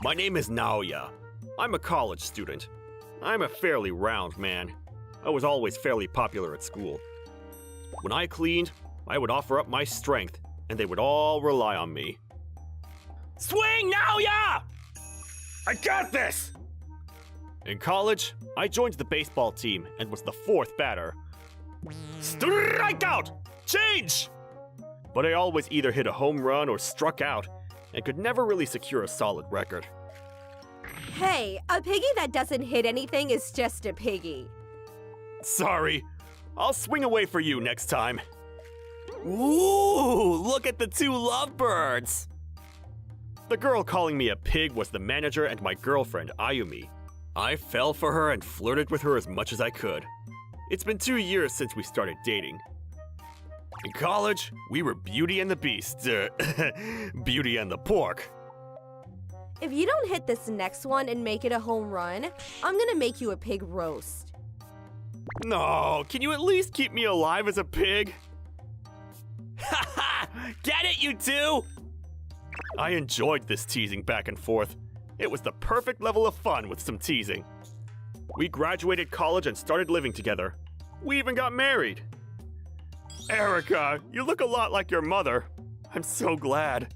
My name is Naoya. I'm a college student. I'm a fairly round man. I was always fairly popular at school. When I cleaned, I would offer up my strength, and they would all rely on me. Swing, Naoya! I got this! In college, I joined the baseball team and was the fourth batter. Strike out! Change! But I always either hit a home run or struck out, and could never really secure a solid record. Hey, a piggy that doesn't hit anything is just a piggy. Sorry. I'll swing away for you next time. Ooh, look at the two lovebirds! The girl calling me a pig was the manager and my girlfriend, Ayumi. I fell for her and flirted with her as much as I could. It's been 2 years since we started dating. In college, we were Beauty and the Beast. Beauty and the Pork. If you don't hit this next one and make it a home run, I'm gonna make you a pig roast. No, can you at least keep me alive as a pig? Haha! Get it, you two? I enjoyed this teasing back and forth. It was the perfect level of fun with some teasing. We graduated college and started living together. We even got married. Erica, you look a lot like your mother. I'm so glad.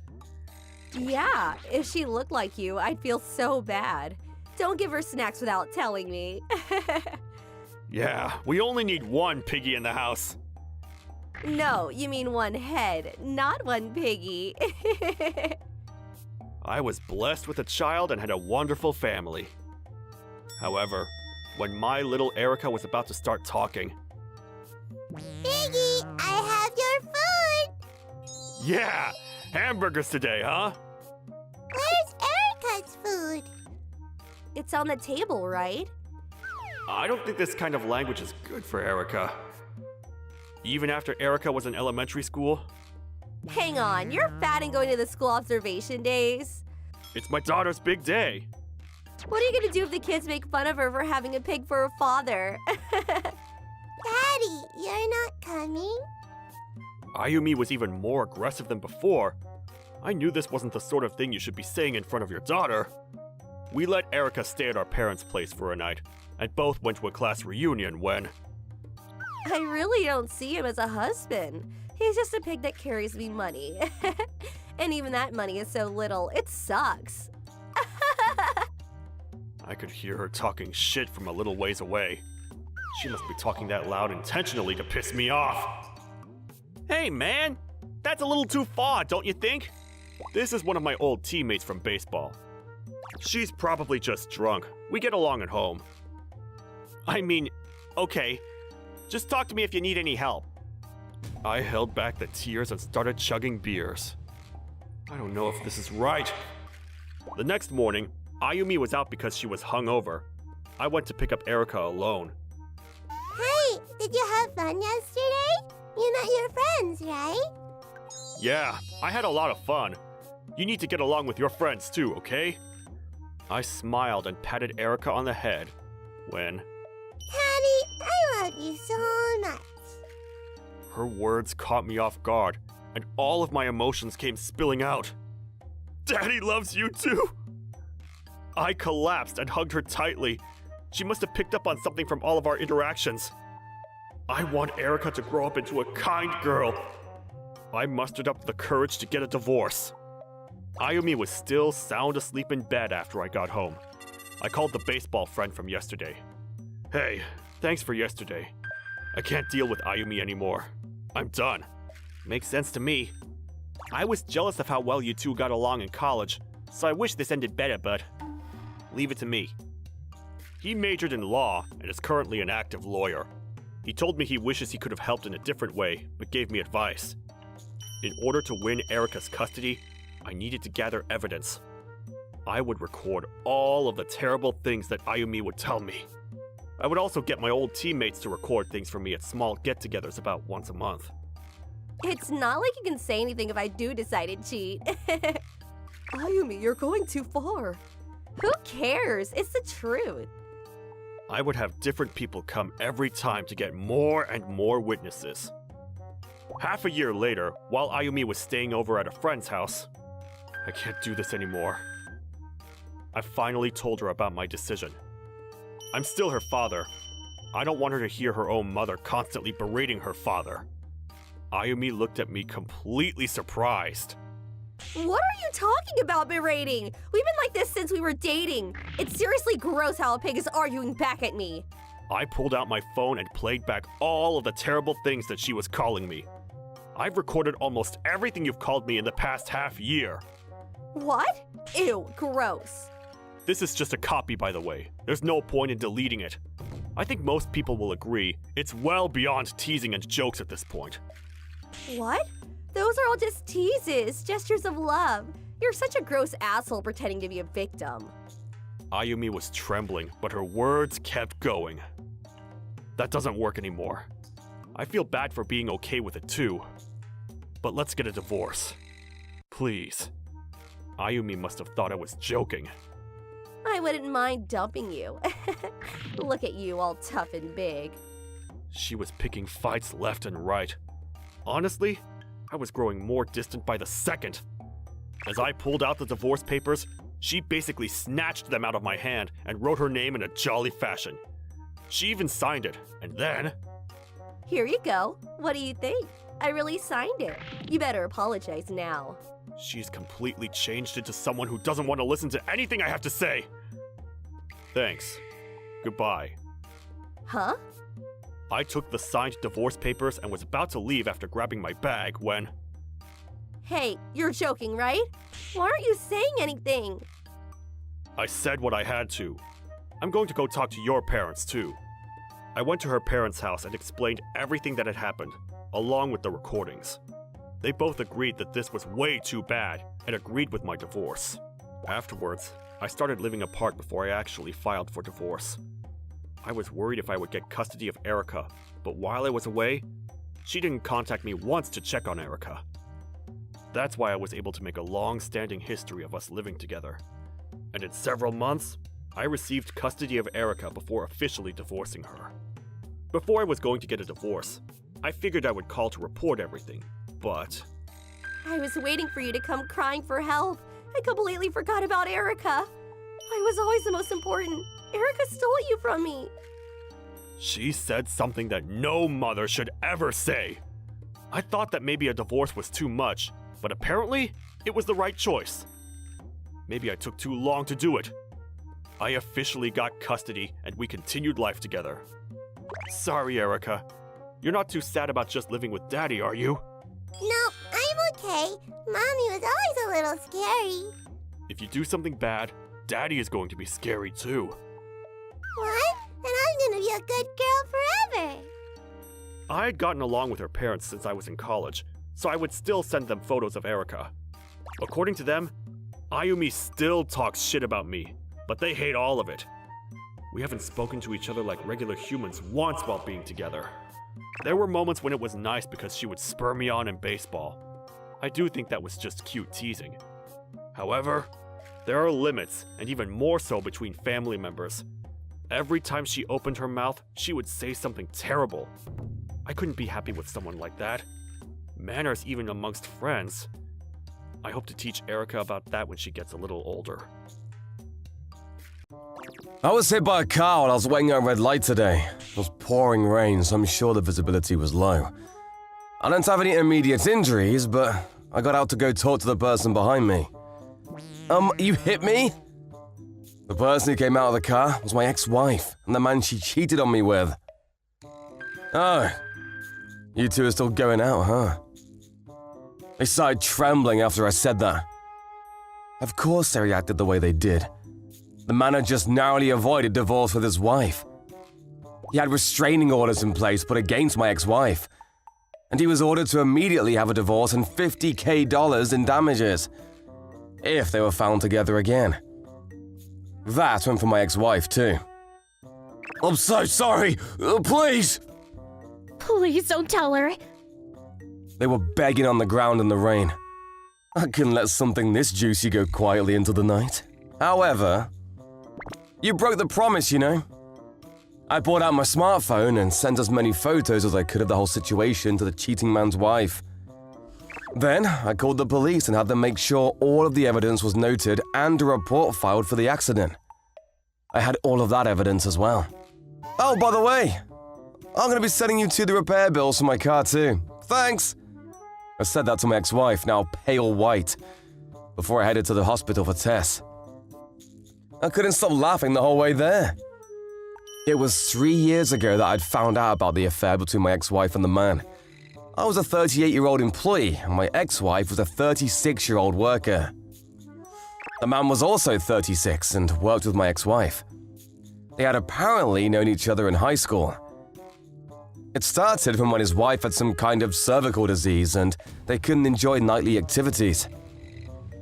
Yeah, if she looked like you, I'd feel so bad. Don't give her snacks without telling me. Yeah, we only need one piggy in the house. No, you mean one head, not one piggy. I was blessed with a child and had a wonderful family. However, when my little Erica was about to start talking, Piggy, I have your food! yeah, hamburgers today, huh? Where's Erica's food? It's on the table, right? I don't think this kind of language is good for Erica. Even after Erica was in elementary school, Hang on, you're fat and going to the school observation days. it's my daughter's big day. What are you gonna do if the kids make fun of her for having a pig for a father? Daddy, you're not coming? Ayumi was even more aggressive than before. I knew this wasn't the sort of thing you should be saying in front of your daughter. We let Erica stay at our parents' place for a night, and both went to a class reunion when… I really don't see him as a husband. He's just a pig that carries me money. And even that money is so little, it sucks. I could hear her talking shit from a little ways away. She must be talking that loud intentionally to piss me off. Hey man, that's a little too far, don't you think? This is one of my old teammates from baseball. She's probably just drunk. We get along at home. I mean, okay, just talk to me if you need any help. I held back the tears and started chugging beers. I don't know if this is right. The next morning, Ayumi was out because she was hungover. I went to pick up Erica alone. Hey, did you have fun yesterday? You met your friends, right? Yeah, I had a lot of fun. You need to get along with your friends too, okay? I smiled and patted Erica on the head when… Daddy, I love you so much. Her words caught me off guard, and all of my emotions came spilling out. Daddy loves you too! I collapsed and hugged her tightly. She must have picked up on something from all of our interactions. I want Erica to grow up into a kind girl. I mustered up the courage to get a divorce. Ayumi was still sound asleep in bed after I got home. I called the baseball friend from yesterday. Hey, thanks for yesterday. I can't deal with Ayumi anymore. I'm done. Makes sense to me. I was jealous of how well you two got along in college, so I wish this ended better, but leave it to me. He majored in law and is currently an active lawyer. He told me he wishes he could have helped in a different way, but gave me advice. In order to win Erica's custody, I needed to gather evidence. I would record all of the terrible things that Ayumi would tell me. I would also get my old teammates to record things for me at small get-togethers about once a month. It's not like you can say anything if I do decide to cheat. Ayumi, you're going too far. Who cares? It's the truth. I would have different people come every time to get more and more witnesses. Half a year later, while Ayumi was staying over at a friend's house, I can't do this anymore. I finally told her about my decision. I'm still her father. I don't want her to hear her own mother constantly berating her father. Ayumi looked at me completely surprised. What are you talking about, berating? We've been like this since we were dating. It's seriously gross how a pig is arguing back at me. I pulled out my phone and played back all of the terrible things that she was calling me. I've recorded almost everything you've called me in the past half year. What? Ew, gross. This is just a copy, by the way. There's no point in deleting it. I think most people will agree it's well beyond teasing and jokes at this point. What? Those are all just teases, gestures of love. You're such a gross asshole pretending to be a victim. Ayumi was trembling, but her words kept going. That doesn't work anymore. I feel bad for being okay with it too. But let's get a divorce. Please. Ayumi must have thought I was joking. I wouldn't mind dumping you. Look at you, all tough and big. She was picking fights left and right. Honestly, I was growing more distant by the second. As I pulled out the divorce papers, she basically snatched them out of my hand and wrote her name in a jolly fashion. She even signed it, and then... Here you go. What do you think? I really signed it. You better apologize now. She's completely changed into someone who doesn't want to listen to anything I have to say. Thanks. Goodbye. Huh? I took the signed divorce papers and was about to leave after grabbing my bag when... Hey, you're joking, right? Why aren't you saying anything? I said what I had to. I'm going to go talk to your parents too. I went to her parents' house and explained everything that had happened, along with the recordings. They both agreed that this was way too bad and agreed with my divorce. Afterwards, I started living apart before I actually filed for divorce. I was worried if I would get custody of Erica, but while I was away, she didn't contact me once to check on Erica. That's why I was able to make a long-standing history of us living together. And in several months, I received custody of Erica before officially divorcing her. Before I was going to get a divorce, I figured I would call to report everything, but... I was waiting for you to come crying for help. I completely forgot about Erica. I was always the most important. Erica stole you from me. She said something that no mother should ever say. I thought that maybe a divorce was too much, but apparently, it was the right choice. Maybe I took too long to do it. I officially got custody and we continued life together. Sorry, Erica. You're not too sad about just living with Daddy, are you? No, I'm okay. Mommy was always a little scary. If you do something bad, Daddy is going to be scary too. What? Then I'm gonna be a good girl forever. I had gotten along with her parents since I was in college, so I would still send them photos of Erica. According to them, Ayumi still talks shit about me, but they hate all of it. We haven't spoken to each other like regular humans once while being together. There were moments when it was nice because she would spur me on in baseball. I do think that was just cute teasing. However, there are limits, and even more so between family members. Every time she opened her mouth, she would say something terrible. I couldn't be happy with someone like that. Manners even amongst friends. I hope to teach Erica about that when she gets a little older. I was hit by a car while I was waiting at a red light today. It was pouring rain, so I'm sure the visibility was low. I don't have any immediate injuries, but I got out to go talk to the person behind me. You hit me? The person who came out of the car was my ex-wife and the man she cheated on me with. Oh, you two are still going out, huh? They started trembling after I said that. Of course they reacted the way they did. The man had just narrowly avoided divorce with his wife. He had restraining orders in place put against my ex-wife, and he was ordered to immediately have a divorce and $50,000 in damages, if they were found together again. That went for my ex-wife too. I'm so sorry, please! Please don't tell her. They were begging on the ground in the rain. I couldn't let something this juicy go quietly into the night. However, you broke the promise, you know. I brought out my smartphone and sent as many photos as I could of the whole situation to the cheating man's wife. Then, I called the police and had them make sure all of the evidence was noted and a report filed for the accident. I had all of that evidence as well. Oh, by the way, I'm going to be sending you the repair bills for my car too. Thanks! I said that to my ex-wife, now pale white, before I headed to the hospital for tests. I couldn't stop laughing the whole way there. It was 3 years ago that I'd found out about the affair between my ex-wife and the man. I was a 38-year-old employee, and my ex-wife was a 36-year-old worker. The man was also 36 and worked with my ex-wife. They had apparently known each other in high school. It started from when his wife had some kind of cervical disease and they couldn't enjoy nightly activities.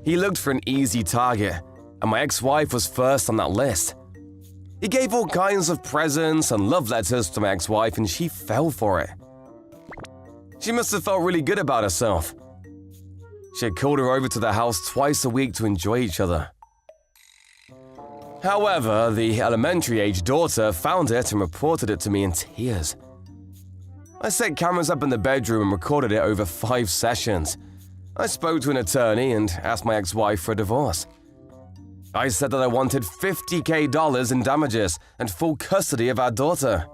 He looked for an easy target, and my ex-wife was first on that list. He gave all kinds of presents and love letters to my ex-wife, and she fell for it. She must have felt really good about herself. She had called her over to their house twice a week to enjoy each other. However, the elementary-age daughter found it and reported it to me in tears. I set cameras up in the bedroom and recorded it over 5 sessions. I spoke to an attorney and asked my ex-wife for a divorce. I said that I wanted $50,000 in damages and full custody of our daughter.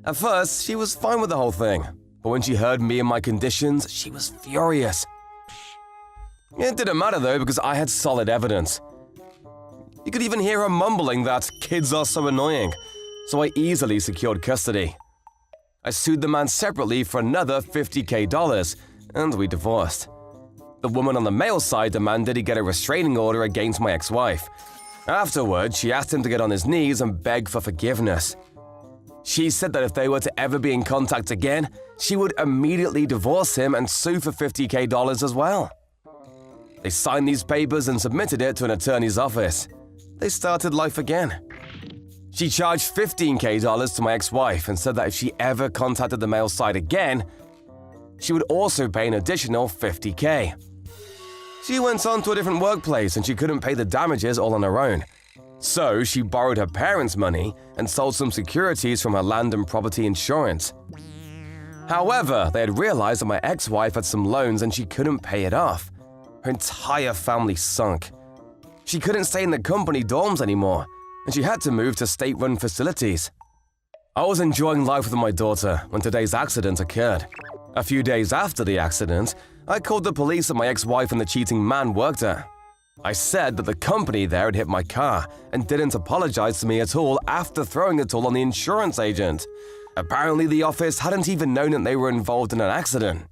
At first, she was fine with the whole thing, but when she heard me and my conditions, she was furious. It didn't matter though, because I had solid evidence. You could even hear her mumbling that kids are so annoying, so I easily secured custody. I sued the man separately for another $50,000, and we divorced. The woman on the male side demanded he get a restraining order against my ex-wife. Afterwards, she asked him to get on his knees and beg for forgiveness. She said that if they were to ever be in contact again, she would immediately divorce him and sue for $50,000 as well. They signed these papers and submitted it to an attorney's office. They started life again. She charged $15,000 to my ex-wife and said that if she ever contacted the male side again, she would also pay an additional $50,000. She went on to a different workplace and she couldn't pay the damages all on her own. So she borrowed her parents' money and sold some securities from her land and property insurance. However, they had realized that my ex-wife had some loans and she couldn't pay it off. Her entire family sunk. She couldn't stay in the company dorms anymore, and she had to move to state-run facilities. I was enjoying life with my daughter when today's accident occurred. A few days after the accident, I called the police that my ex-wife and the cheating man worked at. I said that the company there had hit my car and didn't apologize to me at all after throwing it all on the insurance agent. Apparently, the office hadn't even known that they were involved in an accident.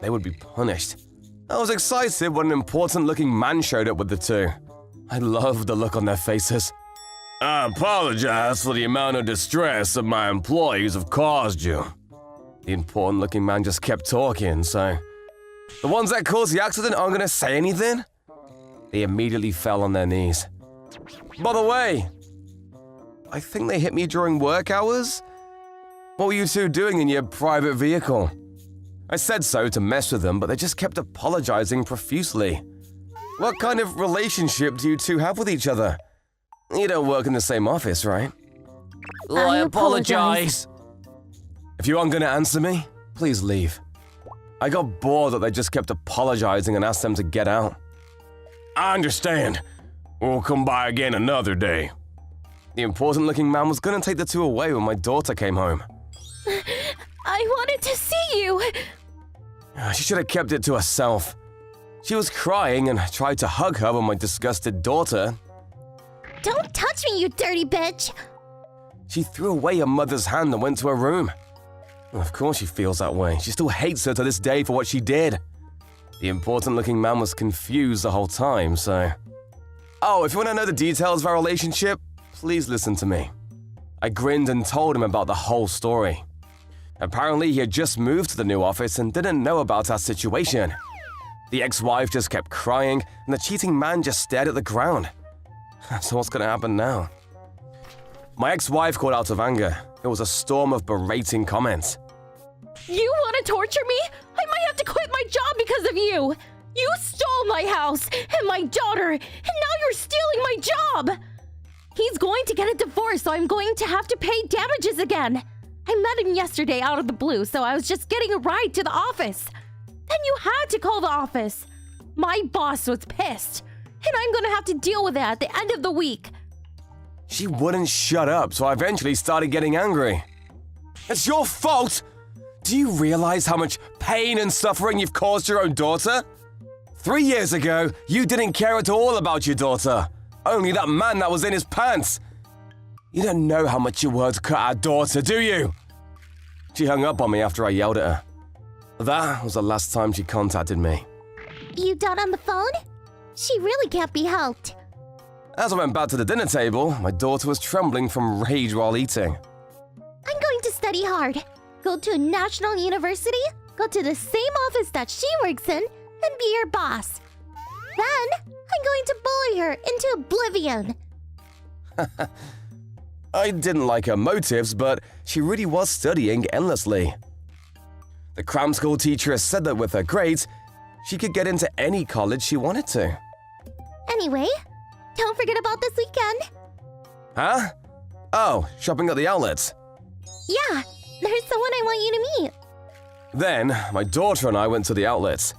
They would be punished. I was excited when an important-looking man showed up with the two. I loved the look on their faces. I apologize for the amount of distress that my employees have caused you. The important-looking man just kept talking, so... The ones that caused the accident aren't going to say anything? They immediately fell on their knees. By the way, I think they hit me during work hours? What were you two doing in your private vehicle? I said so to mess with them, but they just kept apologizing profusely. What kind of relationship do you two have with each other? You don't work in the same office, right? I apologize. If you aren't going to answer me, please leave. I got bored that they just kept apologizing and asked them to get out. I understand. We'll come by again another day. The important-looking man was going to take the two away when my daughter came home. I wanted to see you. She should have kept it to herself. She was crying and tried to hug her when my disgusted daughter... Don't touch me, you dirty bitch. She threw away her mother's hand and went to her room. Of course she feels that way. She still hates her to this day for what she did. The important-looking man was confused the whole time, so... Oh, if you want to know the details of our relationship, please listen to me. I grinned and told him about the whole story. Apparently, he had just moved to the new office and didn't know about our situation. The ex-wife just kept crying, and the cheating man just stared at the ground. So what's going to happen now? My ex-wife called out of anger. It was a storm of berating comments. You want to torture me? I might have to quit my job because of you. You stole my house and my daughter, and now you're stealing my job. He's going to get a divorce, so I'm going to have to pay damages again. I met him yesterday out of the blue, so I was just getting a ride to the office. Then you had to call the office. My boss was pissed, and I'm gonna have to deal with it at the end of the week. She wouldn't shut up, so I eventually started getting angry. It's your fault! Do you realize how much pain and suffering you've caused your own daughter? 3 years ago, you didn't care at all about your daughter. Only that man that was in his pants. You don't know how much your words cut our daughter, do you? She hung up on me after I yelled at her. That was the last time she contacted me. You done on the phone? She really can't be helped. As I went back to the dinner table, my daughter was trembling from rage while eating. I'm going to study hard. Go to a national university, go to the same office that she works in, and be your boss. Then, I'm going to bully her into oblivion. I didn't like her motives, but she really was studying endlessly. The cram school teacher has said that with her grades, she could get into any college she wanted to. Anyway, don't forget about this weekend. Huh? Oh, shopping at the outlets. Yeah, there's someone I want you to meet. Then, my daughter and I went to the outlets.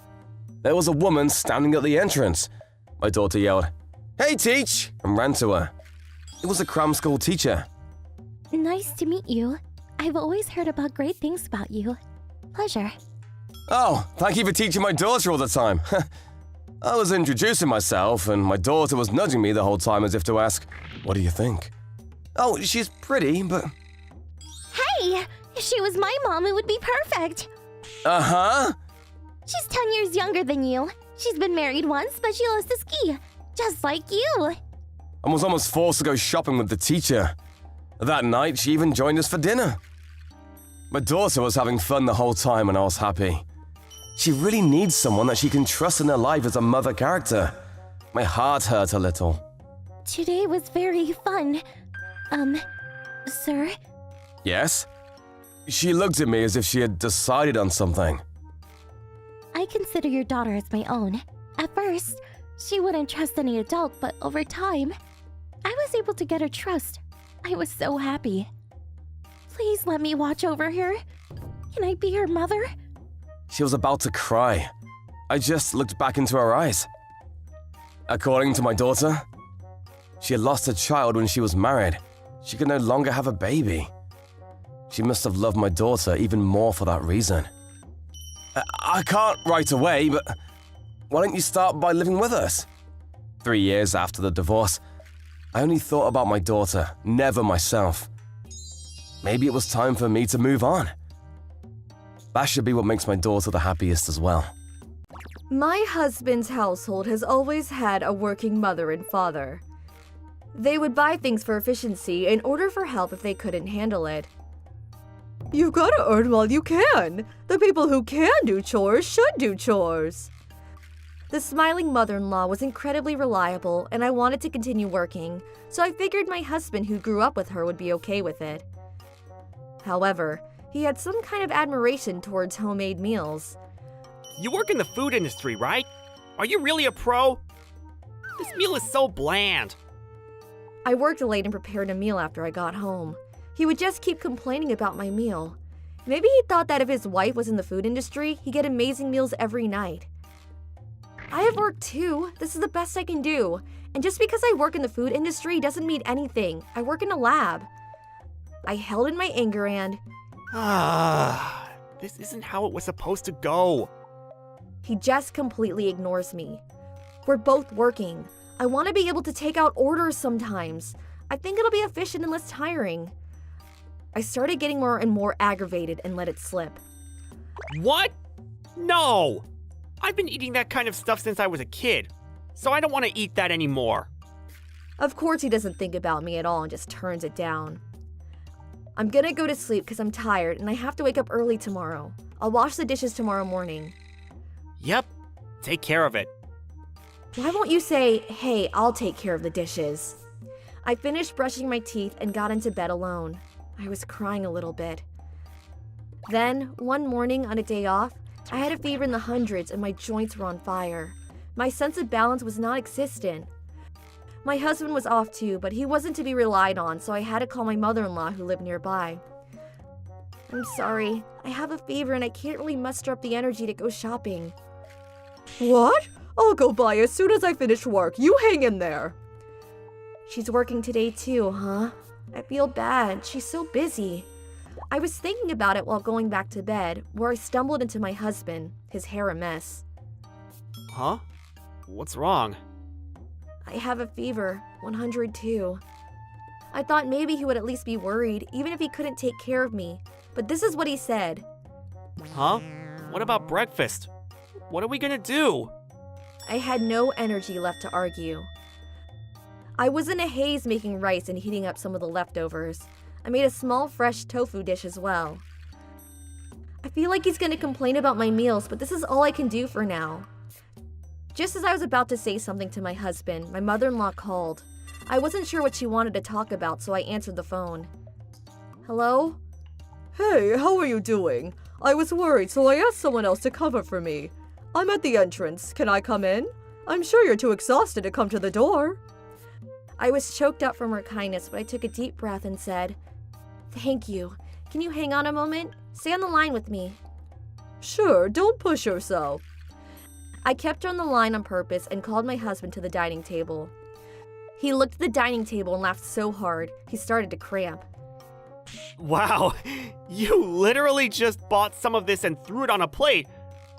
There was a woman standing at the entrance. My daughter yelled, "Hey, Teach!" and ran to her. It was a cram school teacher. Nice to meet you. I've always heard about great things about you. Pleasure. Oh, thank you for teaching my daughter all the time. I was introducing myself, and my daughter was nudging me the whole time as if to ask, "What do you think?" Oh, she's pretty, but... Hey, if she was my mom, it would be perfect. Uh-huh. She's 10 years younger than you. She's been married once, but she loves to ski, just like you. I was almost forced to go shopping with the teacher. That night, she even joined us for dinner. My daughter was having fun the whole time and I was happy. She really needs someone that she can trust in her life as a mother character. My heart hurt a little. Today was very fun. Sir? Yes? She looked at me as if she had decided on something. I consider your daughter as my own. At first, she wouldn't trust any adult, but over time, I was able to get her trust. I was so happy. Please let me watch over her. Can I be her mother? She was about to cry. I just looked back into her eyes. According to my daughter, she had lost a child when she was married. She could no longer have a baby. She must have loved my daughter even more for that reason. I can't right away, but why don't you start by living with us? 3 years after the divorce, I only thought about my daughter, never myself. Maybe it was time for me to move on. That should be what makes my daughter the happiest as well. My husband's household has always had a working mother and father. They would buy things for efficiency and order for help if they couldn't handle it. You gotta earn while you can. The people who can do chores should do chores. The smiling mother-in-law was incredibly reliable, and I wanted to continue working, so I figured my husband who grew up with her would be okay with it. However, he had some kind of admiration towards homemade meals. You work in the food industry, right? Are you really a pro? This meal is so bland. I worked late and prepared a meal after I got home. He would just keep complaining about my meal. Maybe he thought that if his wife was in the food industry, he'd get amazing meals every night. I have work too. This is the best I can do. And just because I work in the food industry doesn't mean anything. I work in a lab. I held in my anger and... This isn't how it was supposed to go. He just completely ignores me. We're both working. I want to be able to take out orders sometimes. I think it'll be efficient and less tiring. I started getting more and more aggravated and let it slip. What? No! I've been eating that kind of stuff since I was a kid, so I don't want to eat that anymore. Of course he doesn't think about me at all and just turns it down. I'm gonna go to sleep because I'm tired and I have to wake up early tomorrow. I'll wash the dishes tomorrow morning. Yep, take care of it. Why won't you say, hey, I'll take care of the dishes? I finished brushing my teeth and got into bed alone. I was crying a little bit. Then, one morning on a day off, I had a fever in the hundreds and my joints were on fire. My sense of balance was non-existent. My husband was off too, but he wasn't to be relied on, so I had to call my mother-in-law who lived nearby. I'm sorry. I have a fever and I can't really muster up the energy to go shopping. What? I'll go by as soon as I finish work. You hang in there. She's working today too, huh? I feel bad. She's so busy. I was thinking about it while going back to bed, where I stumbled into my husband, his hair a mess. Huh? What's wrong? I have a fever, 102. I thought maybe he would at least be worried, even if he couldn't take care of me. But this is what he said. Huh? What about breakfast? What are we gonna do? I had no energy left to argue. I was in a haze making rice and heating up some of the leftovers. I made a small fresh tofu dish as well. I feel like he's gonna complain about my meals, but this is all I can do for now. Just as I was about to say something to my husband, my mother-in-law called. I wasn't sure what she wanted to talk about, so I answered the phone. Hello? Hey, how are you doing? I was worried, so I asked someone else to cover for me. I'm at the entrance. Can I come in? I'm sure you're too exhausted to come to the door. I was choked up from her kindness, but I took a deep breath and said, Thank you. Can you hang on a moment? Stay on the line with me. Sure, don't push yourself. I kept her on the line on purpose and called my husband to the dining table. He looked at the dining table and laughed so hard, he started to cramp. Wow, you literally just bought some of this and threw it on a plate.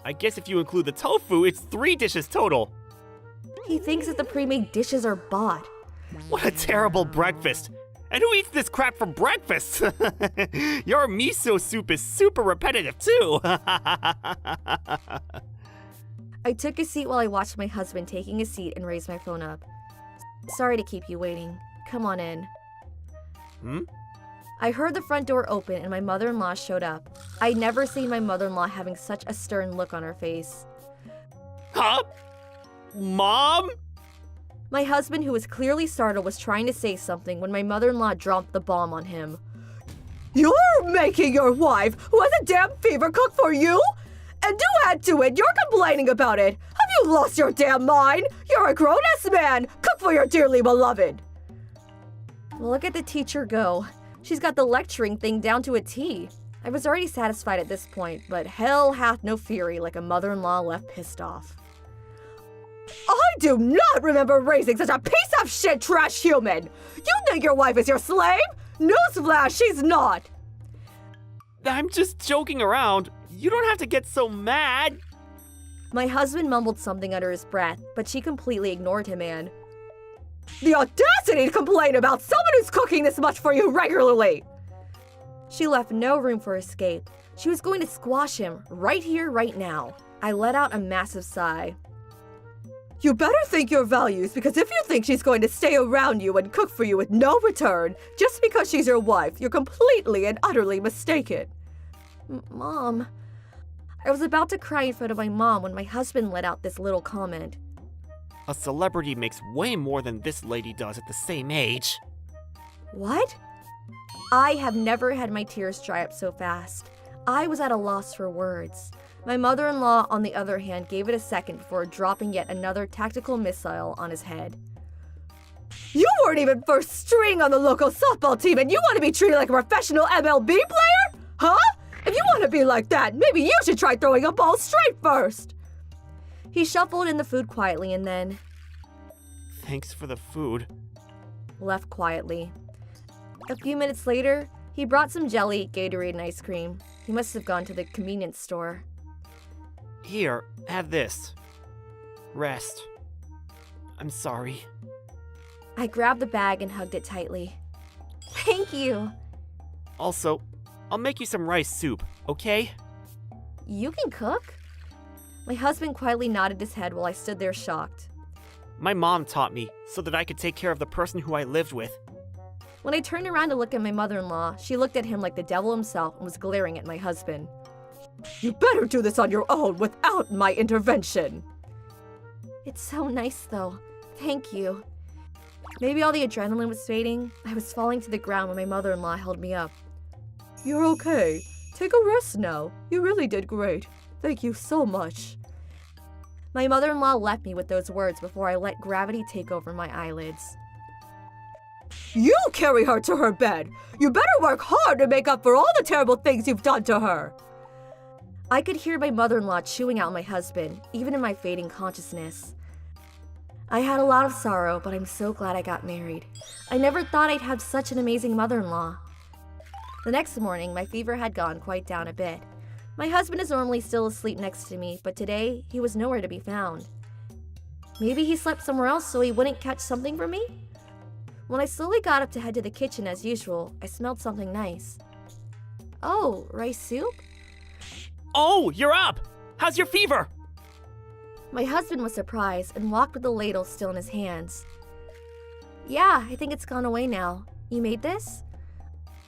I guess if you include the tofu, it's 3 dishes total. He thinks that the pre-made dishes are bought. What a terrible breakfast. And who eats this crap for breakfast? Your miso soup is super repetitive too. I took a seat while I watched my husband taking a seat and raised my phone up. Sorry to keep you waiting. Come on in. I heard the front door open and my mother-in-law showed up. I'd never seen my mother-in-law having such a stern look on her face. Huh? Mom? My husband, who was clearly startled, was trying to say something when my mother-in-law dropped the bomb on him. You're making your wife, who has a damn fever, cook for you? And to add to it, you're complaining about it. Have you lost your damn mind? You're a grown-ass man. Cook for your dearly beloved. Well, look at the teacher go. She's got the lecturing thing down to a T. I was already satisfied at this point, but hell hath no fury like a mother-in-law left pissed off. I do not remember raising such a piece of shit trash human. You think your wife is your slave? Newsflash, she's not. I'm just joking around. You don't have to get so mad. My husband mumbled something under his breath, but she completely ignored him and... The audacity to complain about someone who's cooking this much for you regularly! She left no room for escape. She was going to squash him, right here, right now. I let out a massive sigh. You better think your values, because if you think she's going to stay around you and cook for you with no return, just because she's your wife, you're completely and utterly mistaken. Mom... I was about to cry in front of my mom when my husband let out this little comment. A celebrity makes way more than this lady does at the same age. What? I have never had my tears dry up so fast. I was at a loss for words. My mother-in-law, on the other hand, gave it a second before dropping yet another tactical missile on his head. You weren't even first string on the local softball team and you want to be treated like a professional MLB player? Huh? If you want to be like that, maybe you should try throwing a ball straight first. He shuffled in the food quietly and then... Thanks for the food. Left quietly. A few minutes later, he brought some jelly, Gatorade, and ice cream. He must have gone to the convenience store. Here, have this. Rest. I'm sorry. I grabbed the bag and hugged it tightly. Thank you. Also, I'll make you some rice soup, okay? You can cook? My husband quietly nodded his head while I stood there shocked. My mom taught me so that I could take care of the person who I lived with. When I turned around to look at my mother-in-law, she looked at him like the devil himself and was glaring at my husband. You better do this on your own without my intervention. It's so nice, though. Thank you. Maybe all the adrenaline was fading. I was falling to the ground when my mother-in-law held me up. You're okay. Take a rest now. You really did great. Thank you so much. My mother-in-law left me with those words before I let gravity take over my eyelids. You carry her to her bed. You better work hard to make up for all the terrible things you've done to her. I could hear my mother-in-law chewing out my husband, even in my fading consciousness. I had a lot of sorrow, but I'm so glad I got married. I never thought I'd have such an amazing mother-in-law. The next morning, my fever had gone quite down a bit. My husband is normally still asleep next to me, but today, he was nowhere to be found. Maybe he slept somewhere else so he wouldn't catch something from me? When I slowly got up to head to the kitchen as usual, I smelled something nice. Oh, rice soup? Oh, you're up! How's your fever? My husband was surprised and walked with the ladle still in his hands. Yeah, I think it's gone away now. You made this?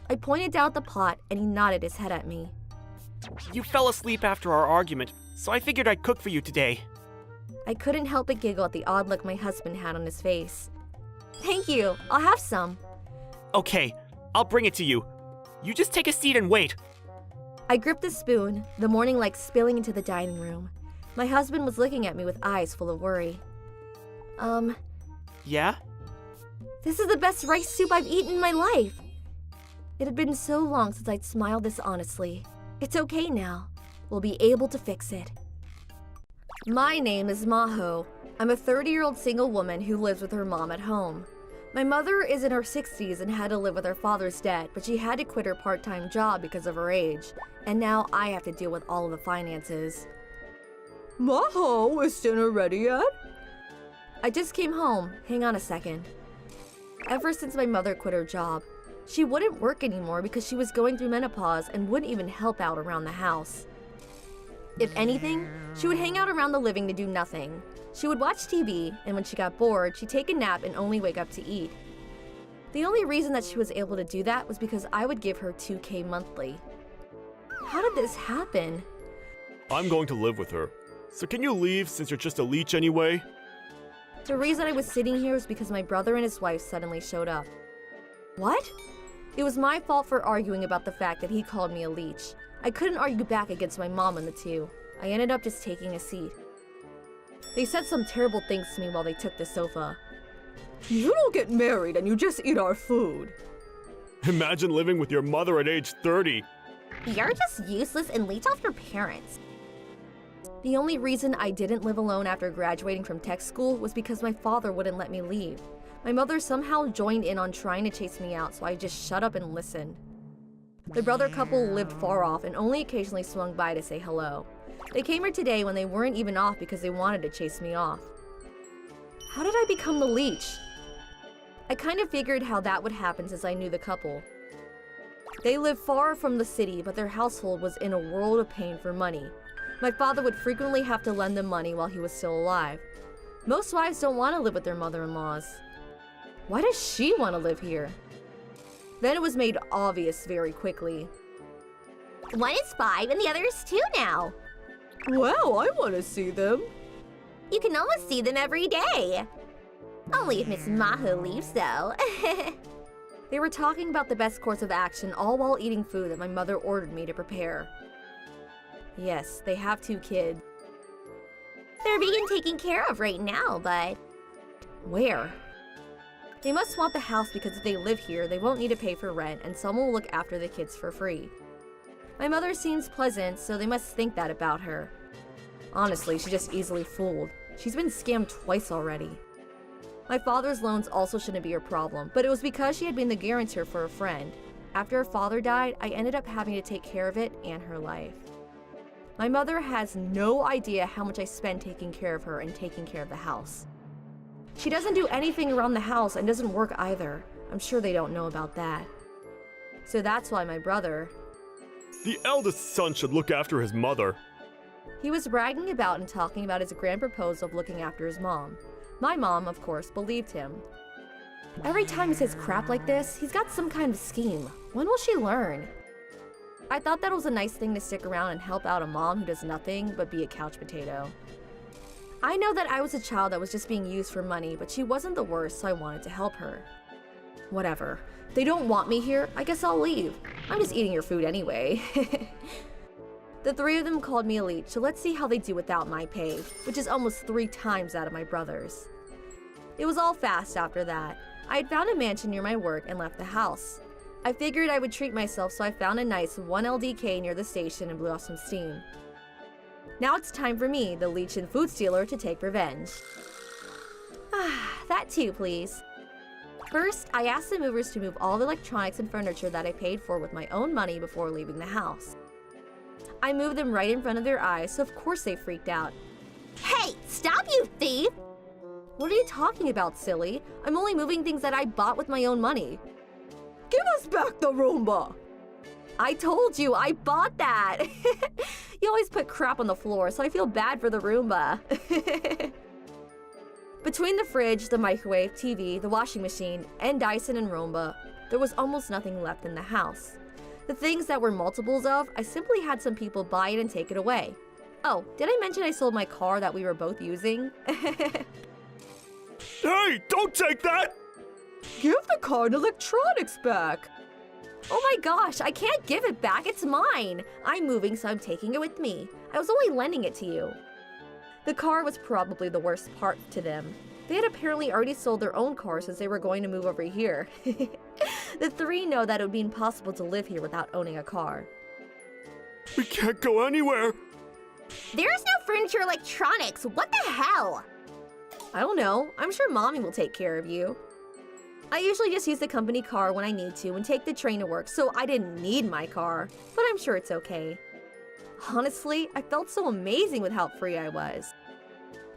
I pointed down at the pot and he nodded his head at me. You fell asleep after our argument, so I figured I'd cook for you today. I couldn't help but giggle at the odd look my husband had on his face. Thank you, I'll have some. Okay, I'll bring it to you. You just take a seat and wait. I gripped the spoon, the morning light spilling into the dining room. My husband was looking at me with eyes full of worry. Yeah? This is the best rice soup I've eaten in my life. It had been so long since I'd smiled this honestly. It's okay now. We'll be able to fix it. My name is Maho. I'm a 30-year-old single woman who lives with her mom at home. My mother is in her 60s and had to live with her father's debt, but she had to quit her part-time job because of her age. And now I have to deal with all of the finances. Maho, is dinner ready yet? I just came home. Hang on a second. Ever since my mother quit her job, she wouldn't work anymore because she was going through menopause and wouldn't even help out around the house. If anything, she would hang out around the living to do nothing. She would watch TV, and when she got bored, she'd take a nap and only wake up to eat. The only reason that she was able to do that was because I would give her $2,000 monthly. How did this happen? I'm going to live with her. So can you leave since you're just a leech anyway? The reason I was sitting here was because my brother and his wife suddenly showed up. What? It was my fault for arguing about the fact that he called me a leech. I couldn't argue back against my mom and the two. I ended up just taking a seat. They said some terrible things to me while they took the sofa. You don't get married and you just eat our food. Imagine living with your mother at age 30. You're just useless and leech off your parents. The only reason I didn't live alone after graduating from tech school was because my father wouldn't let me leave. My mother somehow joined in on trying to chase me out, so I just shut up and listened. The brother couple lived far off and only occasionally swung by to say hello. They came here today when they weren't even off because they wanted to chase me off. How did I become the leech? I kind of figured how that would happen since I knew the couple. They lived far from the city, but their household was in a world of pain for money. My father would frequently have to lend them money while he was still alive. Most wives don't want to live with their mother-in-laws. Why does she want to live here? Then it was made obvious very quickly. One is 5 and the other is 2 now. Well, I want to see them. You can almost see them every day. Only if Miss Maho leaves, though. They were talking about the best course of action all while eating food that my mother ordered me to prepare. Yes, they have 2 kids. They're being taken care of right now, but... Where? They must want the house because if they live here, they won't need to pay for rent and someone will look after the kids for free. My mother seems pleasant, so they must think that about her. Honestly, she's just easily fooled. She's been scammed twice already. My father's loans also shouldn't be her problem, but it was because she had been the guarantor for a friend. After her father died, I ended up having to take care of it and her life. My mother has no idea how much I spend taking care of her and taking care of the house. She doesn't do anything around the house and doesn't work either. I'm sure they don't know about that. So that's why my brother... The eldest son should look after his mother. He was bragging about and talking about his grand proposal of looking after his mom. My mom, of course, believed him. Every time he says crap like this, he's got some kind of scheme. When will she learn? I thought that was a nice thing to stick around and help out a mom who does nothing but be a couch potato. I know that I was a child that was just being used for money, but she wasn't the worst, so I wanted to help her. Whatever. If they don't want me here, I guess I'll leave. I'm just eating your food anyway. The 3 of them called me a leech, so let's see how they do without my pay, which is almost 3 times that of my brother's. It was all fast after that. I had found a mansion near my work and left the house. I figured I would treat myself, so I found a nice 1 LDK near the station and blew off some steam. Now it's time for me, the leech and food stealer, to take revenge. That too, please. First, I asked the movers to move all the electronics and furniture that I paid for with my own money before leaving the house. I moved them right in front of their eyes, so of course they freaked out. Hey, stop, you thief! What are you talking about, silly? I'm only moving things that I bought with my own money. Give us back the Roomba! I told you, I bought that! You always put crap on the floor, so I feel bad for the Roomba. Between the fridge, the microwave, TV, the washing machine, and Dyson and Roomba, there was almost nothing left in the house. The things that were multiples of, I simply had some people buy it and take it away. Oh, did I mention I sold my car that we were both using? Hey, don't take that! Give the car and electronics back! Oh my gosh, I can't give it back, it's mine! I'm moving, so I'm taking it with me. I was only lending it to you. The car was probably the worst part to them. They had apparently already sold their own car since they were going to move over here. The three know that it would be impossible to live here without owning a car. We can't go anywhere! There's no furniture or electronics. What the hell? I don't know. I'm sure Mommy will take care of you. I usually just use the company car when I need to and take the train to work, so I didn't need my car, but I'm sure it's okay. Honestly, I felt so amazing with how free I was.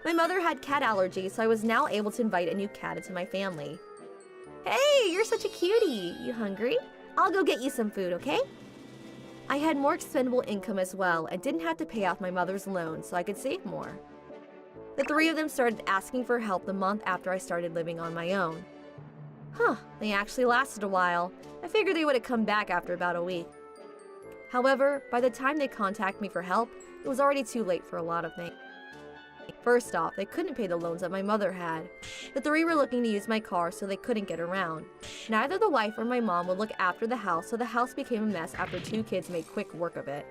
My mother had cat allergies, so I was now able to invite a new cat into my family. Hey, you're such a cutie. You hungry? I'll go get you some food, okay? I had more expendable income as well and didn't have to pay off my mother's loan, so I could save more. The three of them started asking for help the month after I started living on my own. They actually lasted a while. I figured they would have come back after about a week. However, by the time they contacted me for help, it was already too late for a lot of things. First off, they couldn't pay the loans that my mother had. The three were looking to use my car, so they couldn't get around. Neither the wife or my mom would look after the house, so the house became a mess after two kids made quick work of it.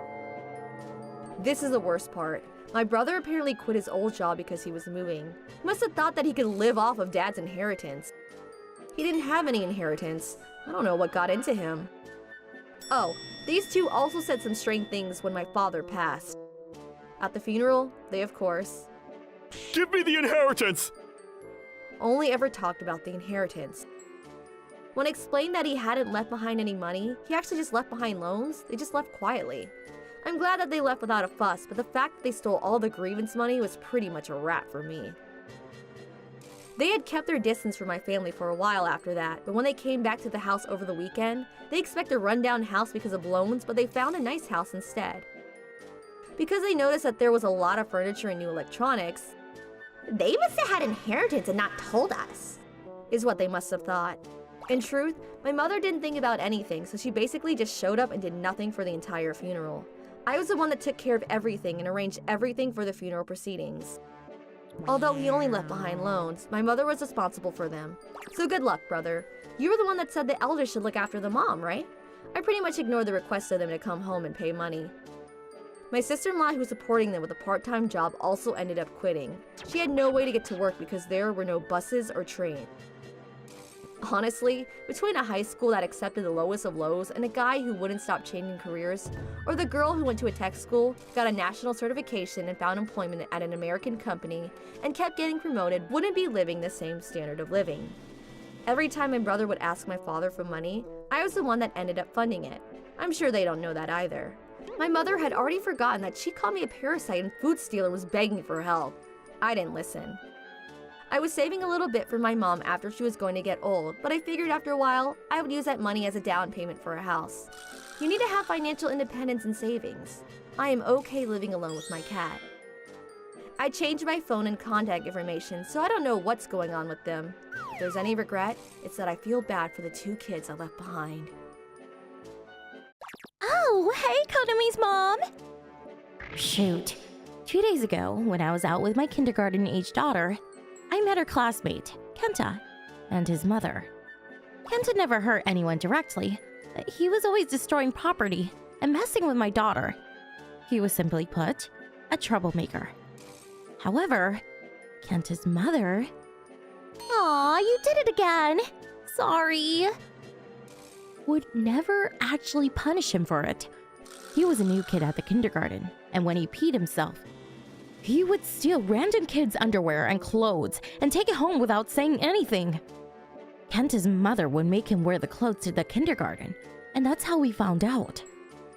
This is the worst part. My brother apparently quit his old job because he was moving. He must have thought that he could live off of Dad's inheritance. He didn't have any inheritance. I don't know what got into him. Oh, these two also said some strange things when my father passed. At the funeral, they of course Give me the inheritance! only ever talked about the inheritance. When I explained that he hadn't left behind any money, he actually just left behind loans. They just left quietly. I'm glad that they left without a fuss, but the fact that they stole all the grievance money was pretty much a wrap for me. They had kept their distance from my family for a while after that, but when they came back to the house over the weekend, they expected a rundown house because of loans, but they found a nice house instead. Because they noticed that there was a lot of furniture and new electronics, They must have had inheritance and not told us. is what they must have thought. In truth, my mother didn't think about anything, so she basically just showed up and did nothing for the entire funeral. I was the one that took care of everything and arranged everything for the funeral proceedings. Although he only left behind loans, my mother was responsible for them. So good luck, brother. You were the one that said the elders should look after the mom, right? I pretty much ignored the request of them to come home and pay money. My sister-in-law, who was supporting them with a part-time job, also ended up quitting. She had no way to get to work because there were no buses or trains. Honestly, between a high school that accepted the lowest of lows and a guy who wouldn't stop changing careers, or the girl who went to a tech school, got a national certification and found employment at an American company, and kept getting promoted, wouldn't be living the same standard of living. Every time my brother would ask my father for money, I was the one that ended up funding it. I'm sure they don't know that either. My mother had already forgotten that she called me a parasite and food stealer and was begging for help. I didn't listen. I was saving a little bit for my mom after she was going to get old, but I figured after a while, I would use that money as a down payment for a house. You need to have financial independence and savings. I am okay living alone with my cat. I changed my phone and contact information, so I don't know what's going on with them. If there's any regret, it's that I feel bad for the two kids I left behind. Oh, hey, Konomi's mom! Shoot. 2 days ago, when I was out with my kindergarten-age daughter, I met her classmate, Kenta, and his mother. Kenta never hurt anyone directly, but he was always destroying property and messing with my daughter. He was simply put, a troublemaker. However, Kenta's mother... Aw, you did it again! sorry. Would never actually punish him for it. He was a new kid at the kindergarten, and when he peed himself, he would steal random kids' underwear and clothes and take it home without saying anything. Kenta's mother would make him wear the clothes to the kindergarten, and that's how we found out.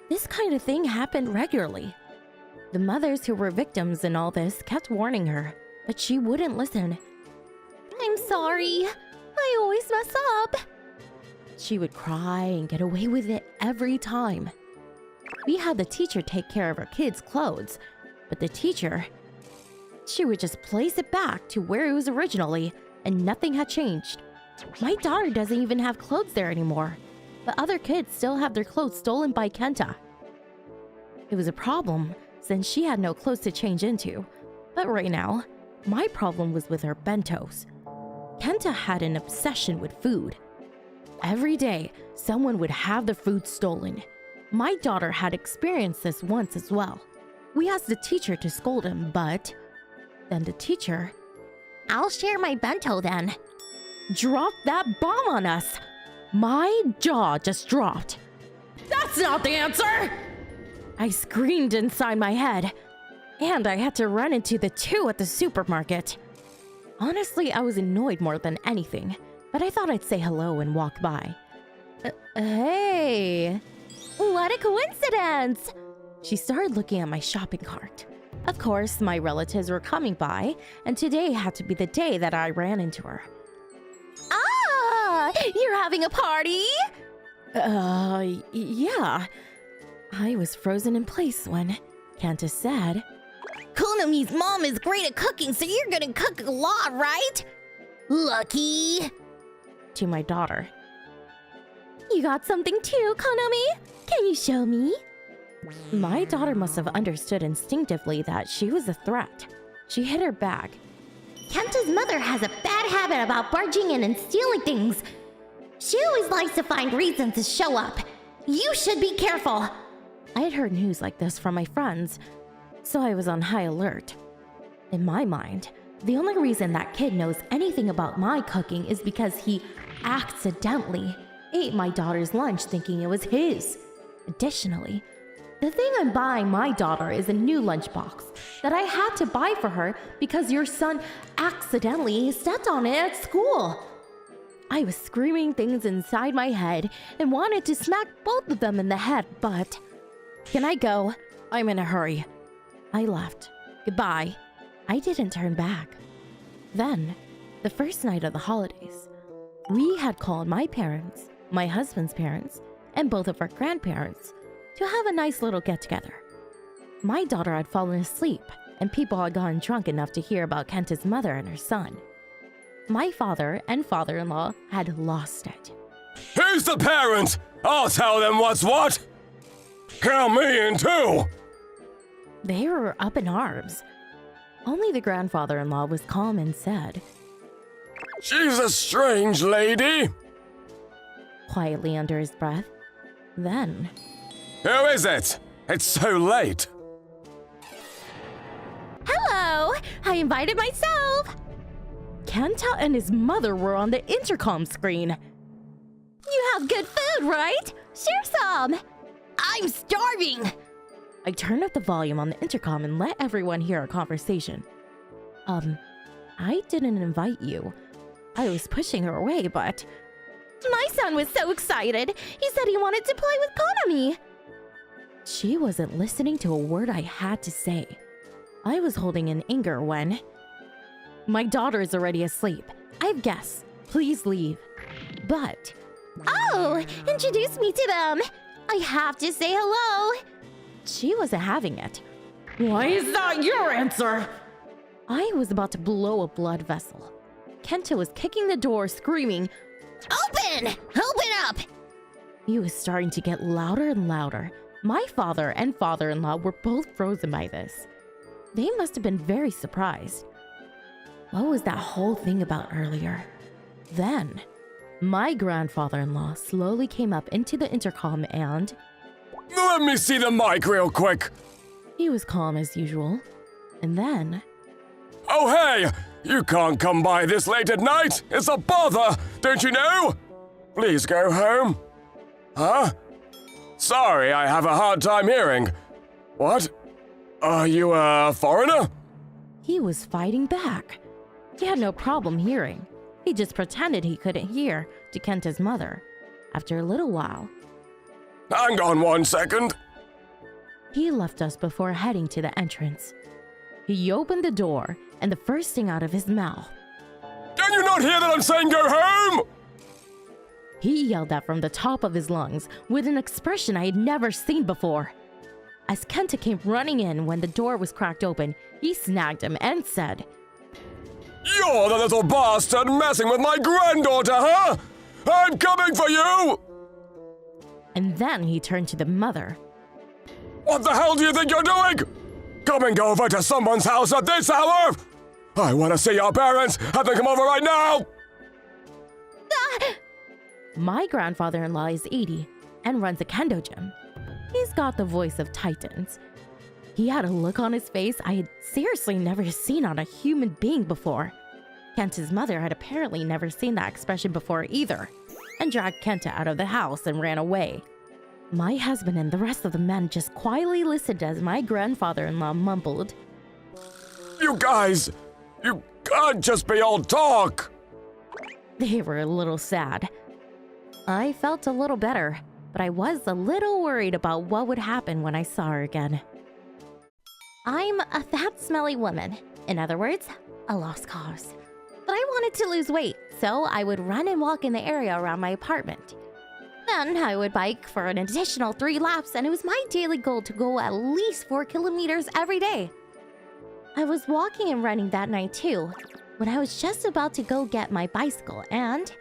This kind of thing happened regularly. The mothers who were victims in all this kept warning her, but she wouldn't listen. I'm sorry. I always mess up. She would cry and get away with it every time. We had the teacher take care of her kids' clothes, but the teacher, she would just place it back to where it was originally, and nothing had changed. My daughter doesn't even have clothes there anymore, but other kids still have their clothes stolen by Kenta. It was a problem since she had no clothes to change into, but right now, my problem was with her bentos. Kenta had an obsession with food. Every day, someone would have the food stolen. My daughter had experienced this once as well. We asked the teacher to scold him, but then the teacher, I'll share my bento then. dropped that bomb on us. My jaw just dropped. That's not the answer! I screamed inside my head, and I had to run into the two at the supermarket. Honestly, I was annoyed more than anything, but I thought I'd say hello and walk by. Hey, what a coincidence! She started looking at my shopping cart. Of course, my relatives were coming by, and today had to be the day that I ran into her. Ah, you're having a party? Yeah. I was frozen in place when Kenta said, Konami's mom is great at cooking, so you're gonna cook a lot, right? Lucky. to my daughter. You got something too, Konami? Can you show me? My daughter must have understood instinctively that she was a threat. She hid her bag. Kenta's mother has a bad habit about barging in and stealing things. She always likes to find reasons to show up. You should be careful. I had heard news like this from my friends, so I was on high alert. In my mind, the only reason that kid knows anything about my cooking is because he accidentally ate my daughter's lunch thinking it was his. Additionally, the thing I'm buying my daughter is a new lunchbox that I had to buy for her because your son accidentally stepped on it at school. I was screaming things inside my head and wanted to smack both of them in the head, but... Can I go? I'm in a hurry. I left. Goodbye. I didn't turn back. Then, the first night of the holidays, we had called my parents, my husband's parents, and both of our grandparents to have a nice little get-together. My daughter had fallen asleep, and people had gotten drunk enough to hear about Kenta's mother and her son. My father and father-in-law had lost it. Who's the parent? I'll tell them what's what! Count me in too! They were up in arms. Only the grandfather-in-law was calm and said, She's a strange lady. quietly under his breath. Then, Who is it? It's so late. hello! I invited myself! Kenta and his mother were on the intercom screen. You have good food, right? Share some! I'm starving. I turned up the volume on the intercom and let everyone hear our conversation. I didn't invite you. I was pushing her away, but... My son was so excited! He said he wanted to play with Konami! She wasn't listening to a word I had to say. I was holding in anger when... My daughter is already asleep. I have guests. Please leave. But... Oh, introduce me to them. I have to say hello. she wasn't having it. Why is that your answer? I was about to blow a blood vessel. Kenta was kicking the door, screaming, Open! Open up! He was starting to get louder and louder. My father and father-in-law were both frozen by this. They must have been very surprised. What was that whole thing about earlier? Then, my grandfather-in-law slowly came up into the intercom and... Let me see the mic real quick. He was calm as usual. And then... Oh hey! You can't come by this late at night! It's a bother! Don't you know? Please go home. Huh? Sorry, I have a hard time hearing. What? Are you a foreigner? He was fighting back. He had no problem hearing. He just pretended he couldn't hear to Kenta's mother. After a little while, Hang on 1 second. he left us before heading to the entrance. He opened the door, and the first thing out of his mouth, Can you not hear that I'm saying go home? he yelled that from the top of his lungs with an expression I had never seen before. As Kenta came running in when the door was cracked open, he snagged him and said, You're the little bastard messing with my granddaughter, huh? I'm coming for you! and then he turned to the mother. What the hell do you think you're doing? Coming over to someone's house at this hour? I want to see your parents. Have them come over right now! My grandfather-in-law is 80 and runs a kendo gym. He's got the voice of titans. He had a look on his face I had seriously never seen on a human being before. Kenta's mother had apparently never seen that expression before either, and dragged Kenta out of the house and ran away. My husband and the rest of the men just quietly listened as my grandfather-in-law mumbled, You guys, you can't just be all talk! They were a little sad. I felt a little better, but I was a little worried about what would happen when I saw her again. I'm a fat, smelly woman. In other words, a lost cause. But I wanted to lose weight, so I would run and walk in the area around my apartment. Then I would bike for an additional 3 laps, and it was my daily goal to go at least 4 kilometers every day. I was walking and running that night too, when I was just about to go get my bicycle, and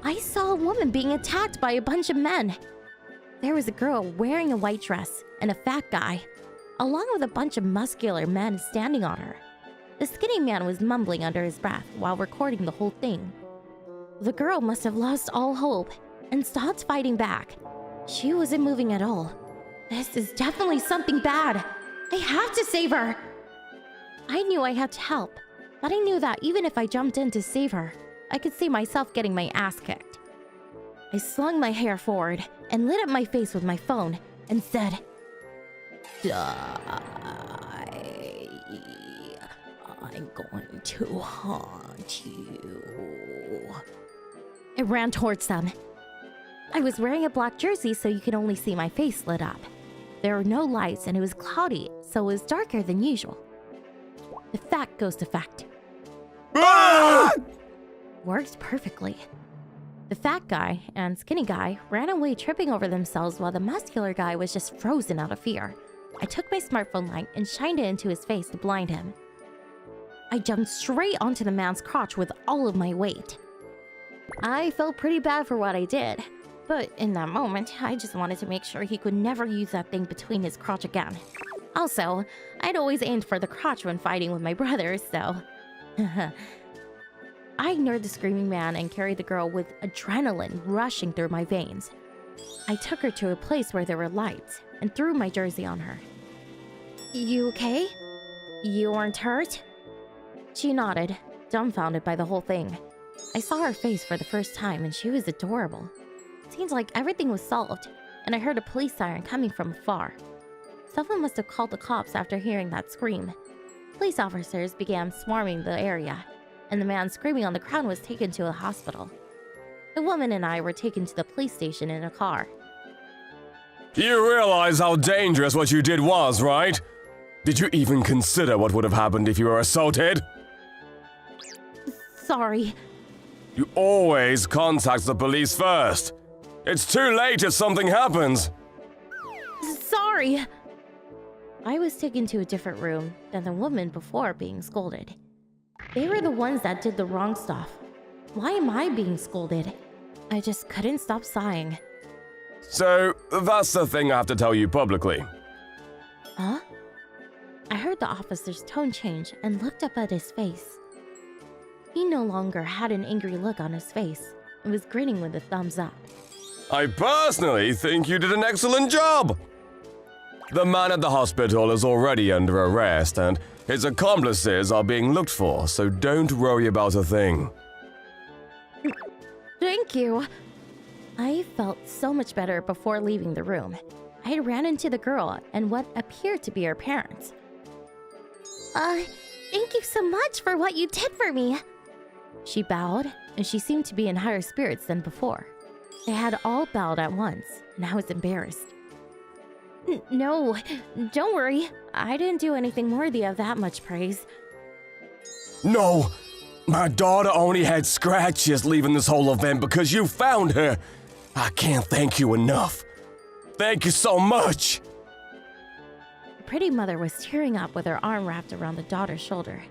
I saw a woman being attacked by a bunch of men. There was a girl wearing a white dress and a fat guy, along with a bunch of muscular men standing on her. The skinny man was mumbling under his breath while recording the whole thing. The girl must have lost all hope and stopped fighting back. She wasn't moving at all. This is definitely something bad. I have to save her. I knew I had to help, but I knew that even if I jumped in to save her, I could see myself getting my ass kicked. I slung my hair forward and lit up my face with my phone and said, Die. I'm going to haunt you. I ran towards them. I was wearing a black jersey, so you could only see my face lit up. There were no lights and it was cloudy, so it was darker than usual. The fact ghost effect worked perfectly. The fat guy and skinny guy ran away tripping over themselves while the muscular guy was just frozen out of fear. I took my smartphone light and shined it into his face to blind him. I jumped straight onto the man's crotch with all of my weight. I felt pretty bad for what I did, but in that moment, I just wanted to make sure he could never use that thing between his crotch again. Also, I'd always aimed for the crotch when fighting with my brothers, so... I ignored the screaming man and carried the girl with adrenaline rushing through my veins. I took her to a place where there were lights and threw my jersey on her. You okay? You weren't hurt? She nodded, dumbfounded by the whole thing. I saw her face for the first time and she was adorable. Seemed like everything was solved, and I heard a police siren coming from afar. Someone must have called the cops after hearing that scream. Police officers began swarming the area, and the man screaming on the ground was taken to a hospital. The woman and I were taken to the police station in a car. You realize how dangerous what you did was, right? Did you even consider what would have happened if you were assaulted? Sorry. You always contact the police first. It's too late if something happens. Sorry. I was taken to a different room than the woman before being scolded. They were the ones that did the wrong stuff. Why am I being scolded? I just couldn't stop sighing. So, that's the thing I have to tell you publicly. Huh? I heard the officer's tone change and looked up at his face. He no longer had an angry look on his face and was grinning with a thumbs up. I personally think you did an excellent job. The man at the hospital is already under arrest and his accomplices are being looked for, so don't worry about a thing. Thank you. I felt so much better before leaving the room. I ran into the girl and what appeared to be her parents. Thank you so much for what you did for me. She bowed, and she seemed to be in higher spirits than before. They had all bowed at once, and I was embarrassed. No, don't worry. I didn't do anything worthy of that much praise. No! My daughter only had scratches leaving this whole event because you found her! I can't thank you enough. Thank you so much! The pretty mother was tearing up with her arm wrapped around the daughter's shoulder.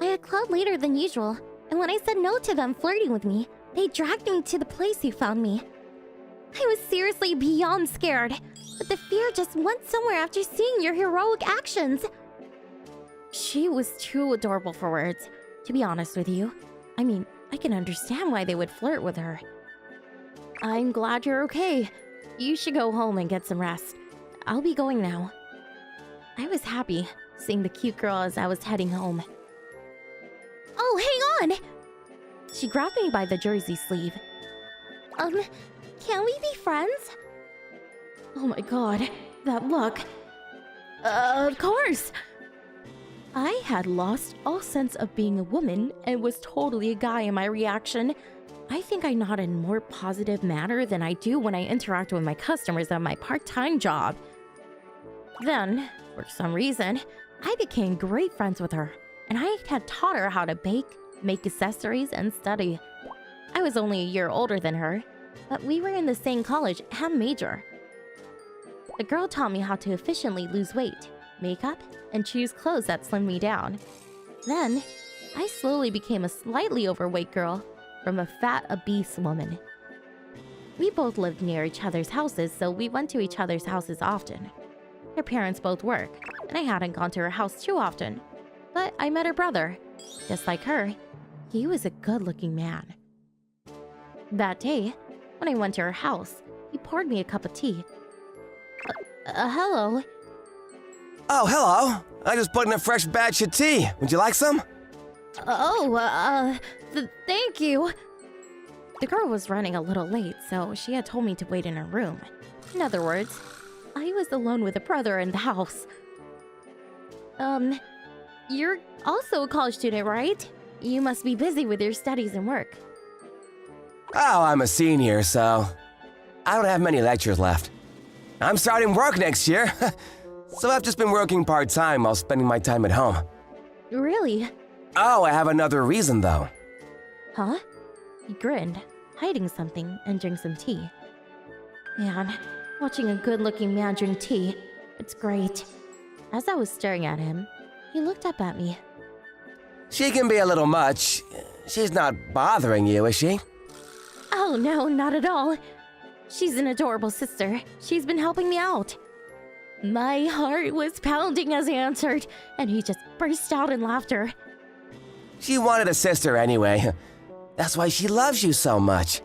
I had called later than usual, and when I said no to them flirting with me, they dragged me to the place you found me. I was seriously beyond scared, but the fear just went somewhere after seeing your heroic actions. She was too adorable for words, to be honest with you. I mean, I can understand why they would flirt with her. I'm glad you're okay. You should go home and get some rest. I'll be going now. I was happy seeing the cute girl as I was heading home. Oh, hang on! She grabbed me by the jersey sleeve. Can we be friends? Oh my god, that look. Of course! I had lost all sense of being a woman and was totally a guy in my reaction. I think I nod in a more positive manner than I do when I interact with my customers at my part-time job. Then, for some reason, I became great friends with her, and I had taught her how to bake, make accessories, and study. I was only a year older than her, but we were in the same college and major. The girl taught me how to efficiently lose weight, make up, and choose clothes that slimmed me down. Then, I slowly became a slightly overweight girl from a fat, obese woman. We both lived near each other's houses, so we went to each other's houses often. Her parents both work, and I hadn't gone to her house too often. But I met her brother. Just like her, he was a good-looking man. That day, when I went to her house, he poured me a cup of tea. Hello. Oh, hello. I just put in a fresh batch of tea. Would you like some? Thank you. The girl was running a little late, so she had told me to wait in her room. In other words, I was alone with a brother in the house. You're also a college student, right? You must be busy with your studies and work. Oh, I'm a senior, so I don't have many lectures left. I'm starting work next year, so I've just been working part-time while spending my time at home. Really? Oh, I have another reason, though. Huh? He grinned, hiding something, and drank some tea. Man, watching a good-looking man drink tea, it's great. As I was staring at him, he looked up at me. She can be a little much. She's not bothering you, is she? Oh no, not at all. She's an adorable sister. She's been helping me out. My heart was pounding as he answered, and he just burst out in laughter. She wanted a sister anyway. That's why she loves you so much.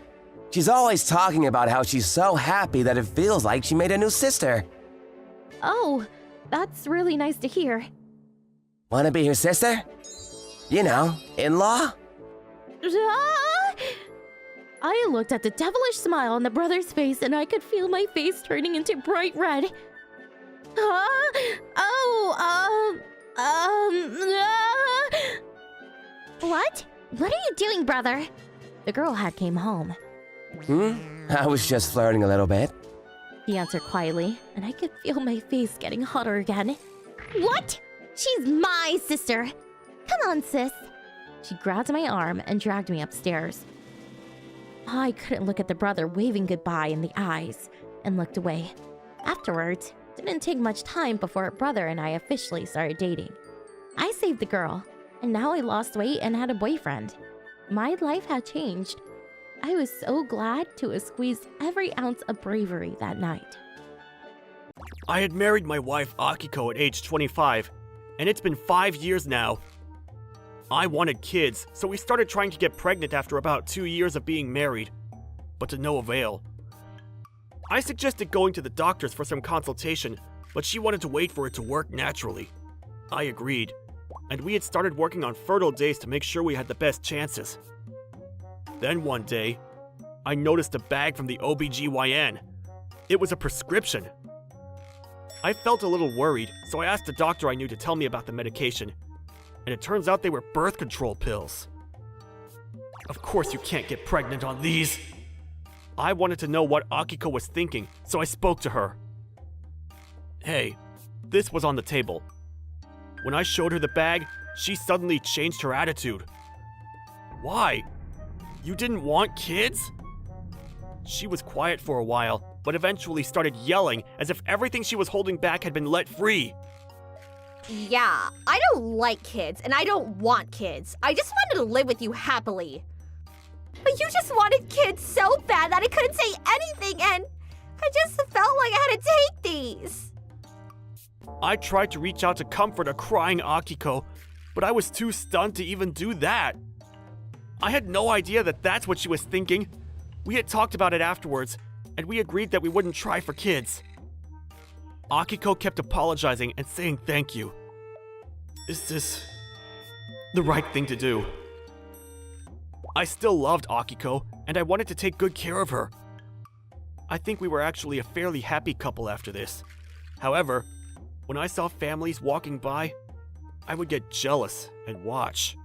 She's always talking about how she's so happy that it feels like she made a new sister. Oh, that's really nice to hear. Wanna be her sister? You know, in-law? I looked at the devilish smile on the brother's face, and I could feel my face turning into bright red. What? What are you doing, brother? The girl had came home. I was just flirting a little bit. He answered quietly, and I could feel my face getting hotter again. What? She's my sister. Come on, sis. She grabbed my arm and dragged me upstairs. I couldn't look at the brother waving goodbye in the eyes, and looked away. Afterwards, it didn't take much time before her brother and I officially started dating. I saved the girl, and now I lost weight and had a boyfriend. My life had changed. I was so glad to have squeezed every ounce of bravery that night. I had married my wife Akiko at age 25, and it's been 5 years now. I wanted kids, so we started trying to get pregnant after about 2 years of being married, but to no avail. I suggested going to the doctors for some consultation, but she wanted to wait for it to work naturally. I agreed, and we had started working on fertile days to make sure we had the best chances. Then one day, I noticed a bag from the OBGYN. It was a prescription. I felt a little worried, so I asked a doctor I knew to tell me about the medication. And it turns out they were birth control pills. Of course you can't get pregnant on these. I wanted to know what Akiko was thinking, so I spoke to her. Hey, this was on the table. When I showed her the bag, she suddenly changed her attitude. Why? You didn't want kids? She was quiet for a while, but eventually started yelling as if everything she was holding back had been let free. Yeah, I don't like kids, and I don't want kids. I just wanted to live with you happily. But you just wanted kids so bad that I couldn't say anything, and I just felt like I had to take these. I tried to reach out to comfort a crying Akiko, but I was too stunned to even do that. I had no idea that that's what she was thinking. We had talked about it afterwards, and we agreed that we wouldn't try for kids. Akiko kept apologizing and saying thank you. Is this the right thing to do? I still loved Akiko, and I wanted to take good care of her. I think we were actually a fairly happy couple after this. However, when I saw families walking by, I would get jealous and watch.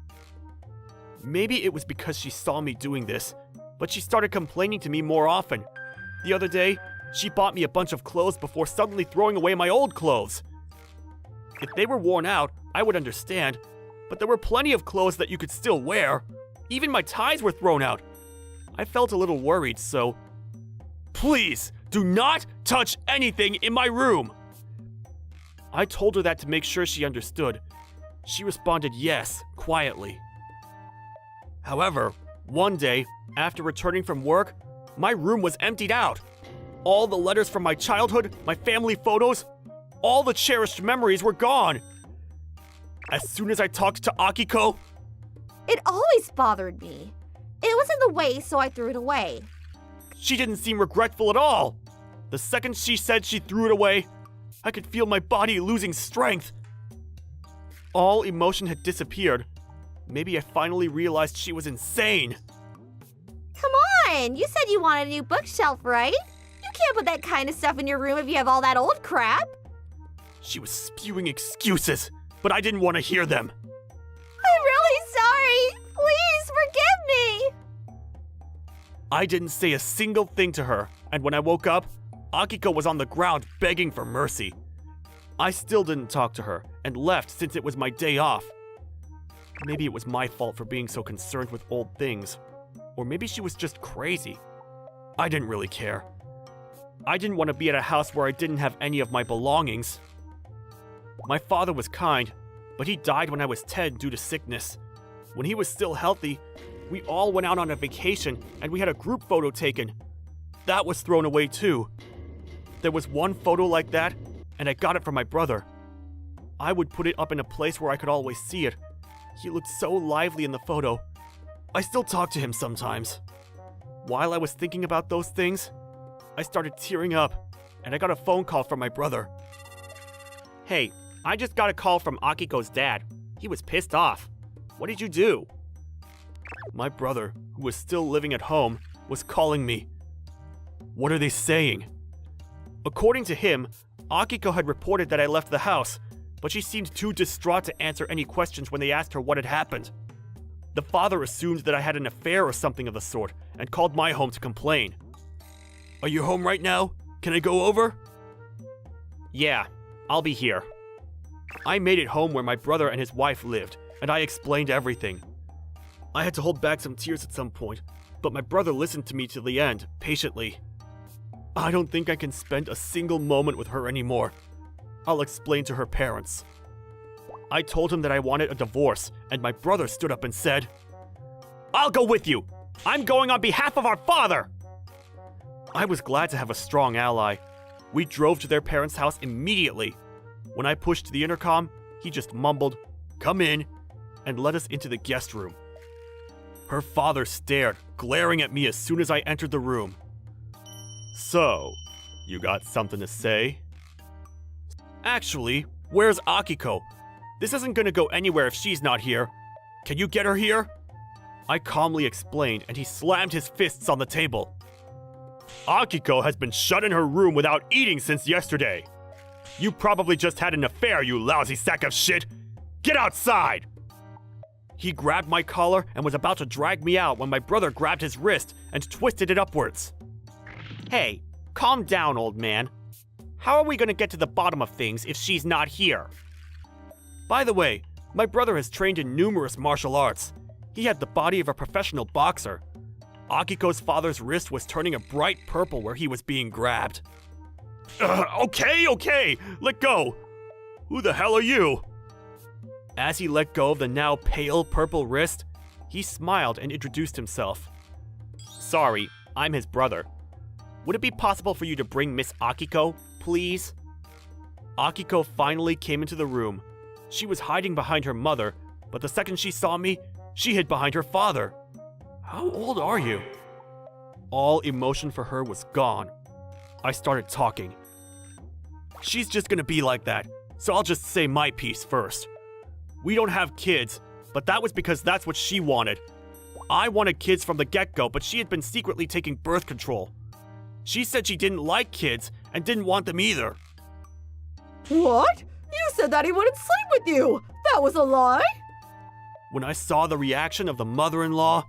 Maybe it was because she saw me doing this, but she started complaining to me more often. The other day, she bought me a bunch of clothes before suddenly throwing away my old clothes. If they were worn out, I would understand, but there were plenty of clothes that you could still wear. Even my ties were thrown out. I felt a little worried, so... Please, do not touch anything in my room! I told her that to make sure she understood. She responded yes, quietly. However, one day, after returning from work, my room was emptied out. All the letters from my childhood, my family photos, all the cherished memories were gone. As soon as I talked to Akiko, It always bothered me. It was in the way, so I threw it away. she didn't seem regretful at all. The second she said she threw it away, I could feel my body losing strength. All emotion had disappeared. Maybe I finally realized she was insane. Come on, you said you wanted a new bookshelf, right? You can't put that kind of stuff in your room if you have all that old crap. She was spewing excuses, but I didn't want to hear them. I'm really sorry. Please forgive me. I didn't say a single thing to her, and when I woke up, Akiko was on the ground begging for mercy. I still didn't talk to her, and left since it was my day off. Maybe it was my fault for being so concerned with old things. Or maybe she was just crazy. I didn't really care. I didn't want to be at a house where I didn't have any of my belongings. My father was kind, but he died when I was 10 due to sickness. When he was still healthy, we all went out on a vacation and we had a group photo taken. That was thrown away too. There was one photo like that, and I got it from my brother. I would put it up in a place where I could always see it. He looked so lively in the photo. I still talk to him sometimes. While I was thinking about those things, I started tearing up, and I got a phone call from my brother. Hey, I just got a call from Akiko's dad. He was pissed off. What did you do? My brother, who was still living at home, was calling me. What are they saying? According to him, Akiko had reported that I left the house, but she seemed too distraught to answer any questions when they asked her what had happened. The father assumed that I had an affair or something of the sort, and called my home to complain. Are you home right now? Can I go over? Yeah, I'll be here. I made it home where my brother and his wife lived, and I explained everything. I had to hold back some tears at some point, but my brother listened to me till the end, patiently. I don't think I can spend a single moment with her anymore. I'll explain to her parents. I told him that I wanted a divorce, and my brother stood up and said, I'll go with you! I'm going on behalf of our father! I was glad to have a strong ally. We drove to their parents' house immediately. When I pushed the intercom, he just mumbled, "Come in," and led us into the guest room. Her father stared, glaring at me as soon as I entered the room. So, you got something to say? Actually, where's Akiko? This isn't gonna go anywhere if she's not here. Can you get her here? I calmly explained, and he slammed his fists on the table. Akiko has been shut in her room without eating since yesterday. You probably just had an affair, you lousy sack of shit. Get outside! He grabbed my collar and was about to drag me out when my brother grabbed his wrist and twisted it upwards. Hey, calm down, old man. How are we going to get to the bottom of things if she's not here? By the way, my brother has trained in numerous martial arts. He had the body of a professional boxer. Akiko's father's wrist was turning a bright purple where he was being grabbed. Okay, let go. Who the hell are you? As he let go of the now pale purple wrist, he smiled and introduced himself. Sorry, I'm his brother. Would it be possible for you to bring Miss Akiko, please? Akiko finally came into the room. She was hiding behind her mother, but the second she saw me, she hid behind her father. How old are you? All emotion for her was gone. I started talking. She's just gonna be like that, so I'll just say my piece first. We don't have kids, but that was because that's what she wanted. I wanted kids from the get-go, but she had been secretly taking birth control. She said she didn't like kids and didn't want them either. What? You said that he wouldn't sleep with you! That was a lie? When I saw the reaction of the mother-in-law,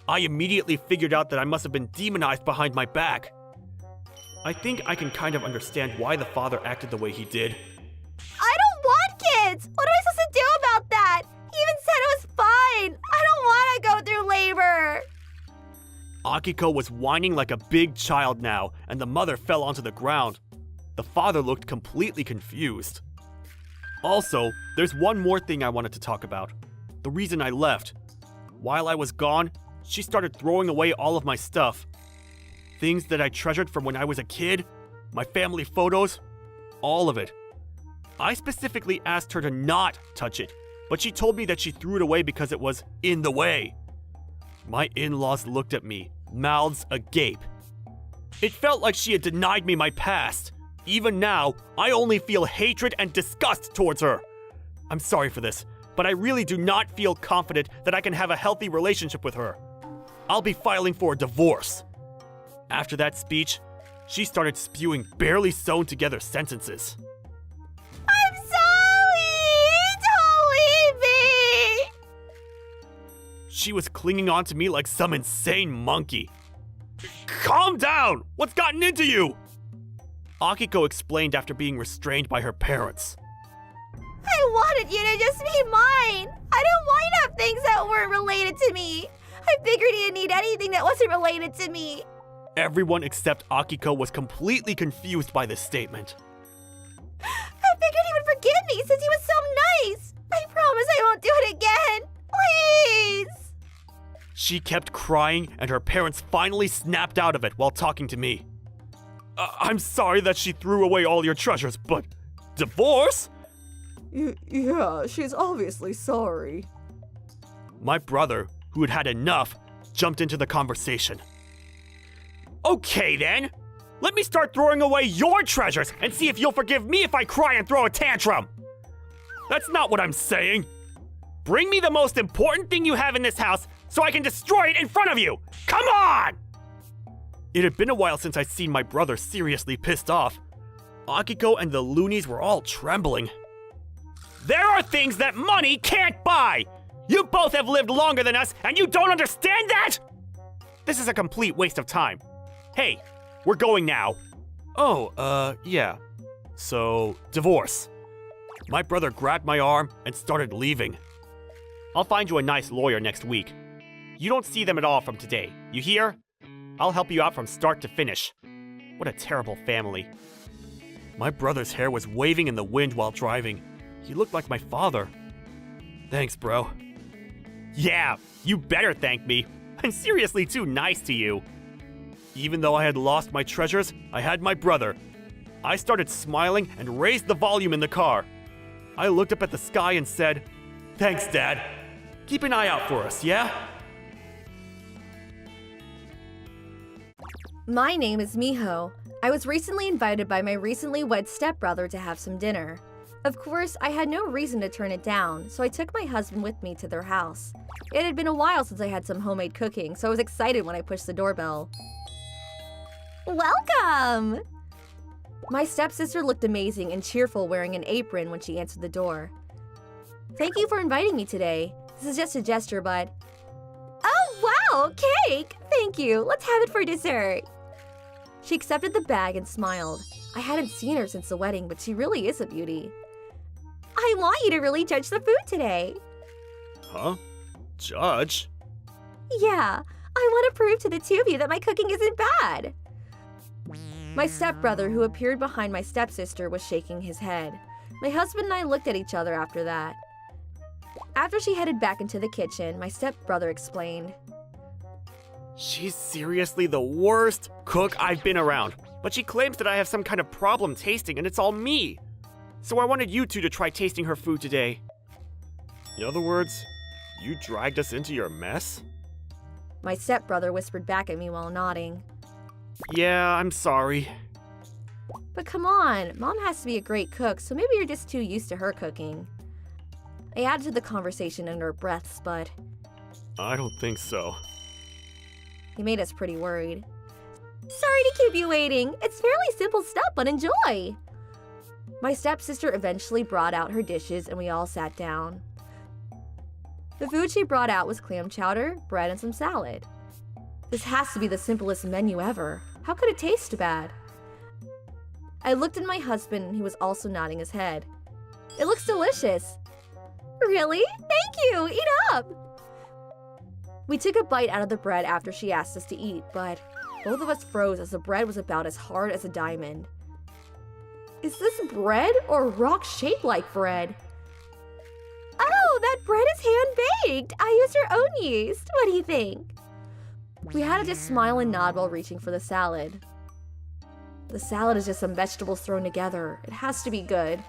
I immediately figured out that I must have been demonized behind my back. I think I can kind of understand why the father acted the way he did. I don't want kids! What am I supposed to do about that? He even said it was fine! I don't want to go through labor! Akiko was whining like a big child now, and the mother fell onto the ground. The father looked completely confused. Also, there's one more thing I wanted to talk about. The reason I left. While I was gone, she started throwing away all of my stuff. Things that I treasured from when I was a kid, my family photos, all of it. I specifically asked her to not touch it, but she told me that she threw it away because it was in the way. My in-laws looked at me, mouths agape. It felt like she had denied me my past. Even now, I only feel hatred and disgust towards her. I'm sorry for this, but I really do not feel confident that I can have a healthy relationship with her. I'll be filing for a divorce. After that speech, she started spewing barely sewn together sentences. I'm sorry! Don't leave me! She was clinging on to me like some insane monkey. Calm down! What's gotten into you? Akiko explained after being restrained by her parents. I wanted you to just be mine! I didn't want you to have things that weren't related to me! I figured you didn't need anything that wasn't related to me! Everyone except Akiko was completely confused by this statement. I figured he would forgive me since he was so nice! I promise I won't do it again! Please! She kept crying, and her parents finally snapped out of it while talking to me. I'm sorry that she threw away all your treasures, but divorce? Yeah, she's obviously sorry. My brother, who had had enough, jumped into the conversation. Okay then, let me start throwing away your treasures and see if you'll forgive me if I cry and throw a tantrum. That's not what I'm saying. Bring me the most important thing you have in this house so I can destroy it in front of you. Come on! It had been a while since I'd seen my brother seriously pissed off. Akiko and the loonies were all trembling. There are things that money can't buy! You both have lived longer than us, and you don't understand that?! This is a complete waste of time. Hey, we're going now. Oh, yeah. So, divorce. My brother grabbed my arm and started leaving. I'll find you a nice lawyer next week. You don't see them at all from today, you hear? I'll help you out from start to finish. What a terrible family. My brother's hair was waving in the wind while driving. He looked like my father. Thanks, bro. Yeah, you better thank me. I'm seriously too nice to you. Even though I had lost my treasures, I had my brother. I started smiling and raised the volume in the car. I looked up at the sky and said, "Thanks, Dad. Keep an eye out for us, yeah?" My name is Miho. I was recently invited by my recently wed stepbrother to have some dinner. Of course, I had no reason to turn it down, so I took my husband with me to their house. It had been a while since I had some homemade cooking, so I was excited when I pushed the doorbell. Welcome! My stepsister looked amazing and cheerful wearing an apron when she answered the door. Thank you for inviting me today. This is just a gesture, but... Oh, wow! Cake! Thank you. Let's have it for dessert. She accepted the bag and smiled. I hadn't seen her since the wedding, but she really is a beauty. I want you to really judge the food today. Huh? Judge? Yeah, I want to prove to the two of you that my cooking isn't bad. My stepbrother, who appeared behind my stepsister, was shaking his head. My husband and I looked at each other after that. After she headed back into the kitchen, my stepbrother explained. She's seriously the worst cook I've been around, but she claims that I have some kind of problem tasting and it's all me. So I wanted you two to try tasting her food today. In other words, you dragged us into your mess? My stepbrother whispered back at me while nodding. Yeah, I'm sorry. But come on, Mom has to be a great cook, so maybe you're just too used to her cooking. I added to the conversation under breaths, but I don't think so. he made us pretty worried. Sorry to keep you waiting. It's fairly simple stuff, but enjoy. My stepsister eventually brought out her dishes and we all sat down. The food she brought out was clam chowder, bread, and some salad. This has to be the simplest menu ever. How could it taste bad? I looked at my husband and he was also nodding his head. It looks delicious. Really? Thank you! Eat up! We took a bite out of the bread after she asked us to eat, but both of us froze as the bread was about as hard as a diamond. Is this bread or rock shaped like bread? Oh, that bread is hand-baked! I used your own yeast. What do you think? We had to just smile and nod while reaching for the salad. The salad is just some vegetables thrown together. It has to be good.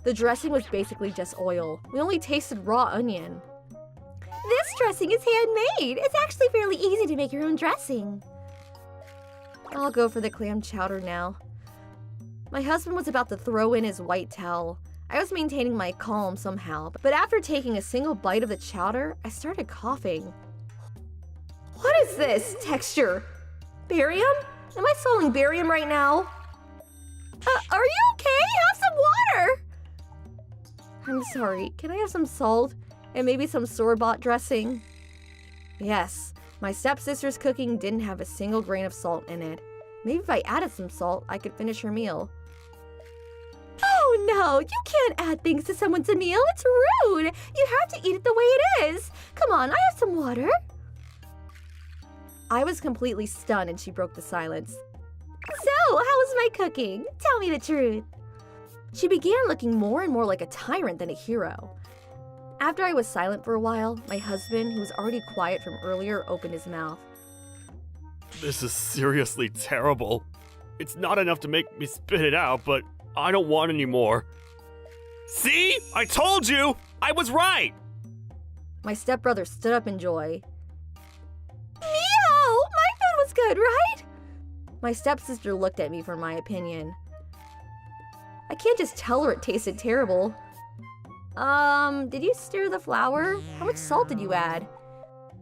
The dressing was basically just oil. We only tasted raw onion. This dressing is handmade. It's actually fairly easy to make your own dressing. I'll go for the clam chowder now. My husband was about to throw in his white towel. I was maintaining my calm somehow, but after taking a single bite of the chowder, I started coughing. What is this texture? Barium? Am I swallowing barium right now? Are you okay? Have some water! I'm sorry, can I have some salt? And maybe some store-bought dressing? Yes, my stepsister's cooking didn't have a single grain of salt in it. Maybe if I added some salt, I could finish her meal. Oh no, you can't add things to someone's meal. It's rude. You have to eat it the way it is. Come on, I have some water. I was completely stunned and she broke the silence. So, how was my cooking? Tell me the truth. She began looking more and more like a tyrant than a hero. After I was silent for a while, my husband, who was already quiet from earlier, opened his mouth. This is seriously terrible. It's not enough to make me spit it out, but I don't want any more. See? I told you! I was right! My stepbrother stood up in joy. Miho! My food was good, right? My stepsister looked at me for my opinion. I can't just tell her it tasted terrible. Did you stir the flour? How much salt did you add?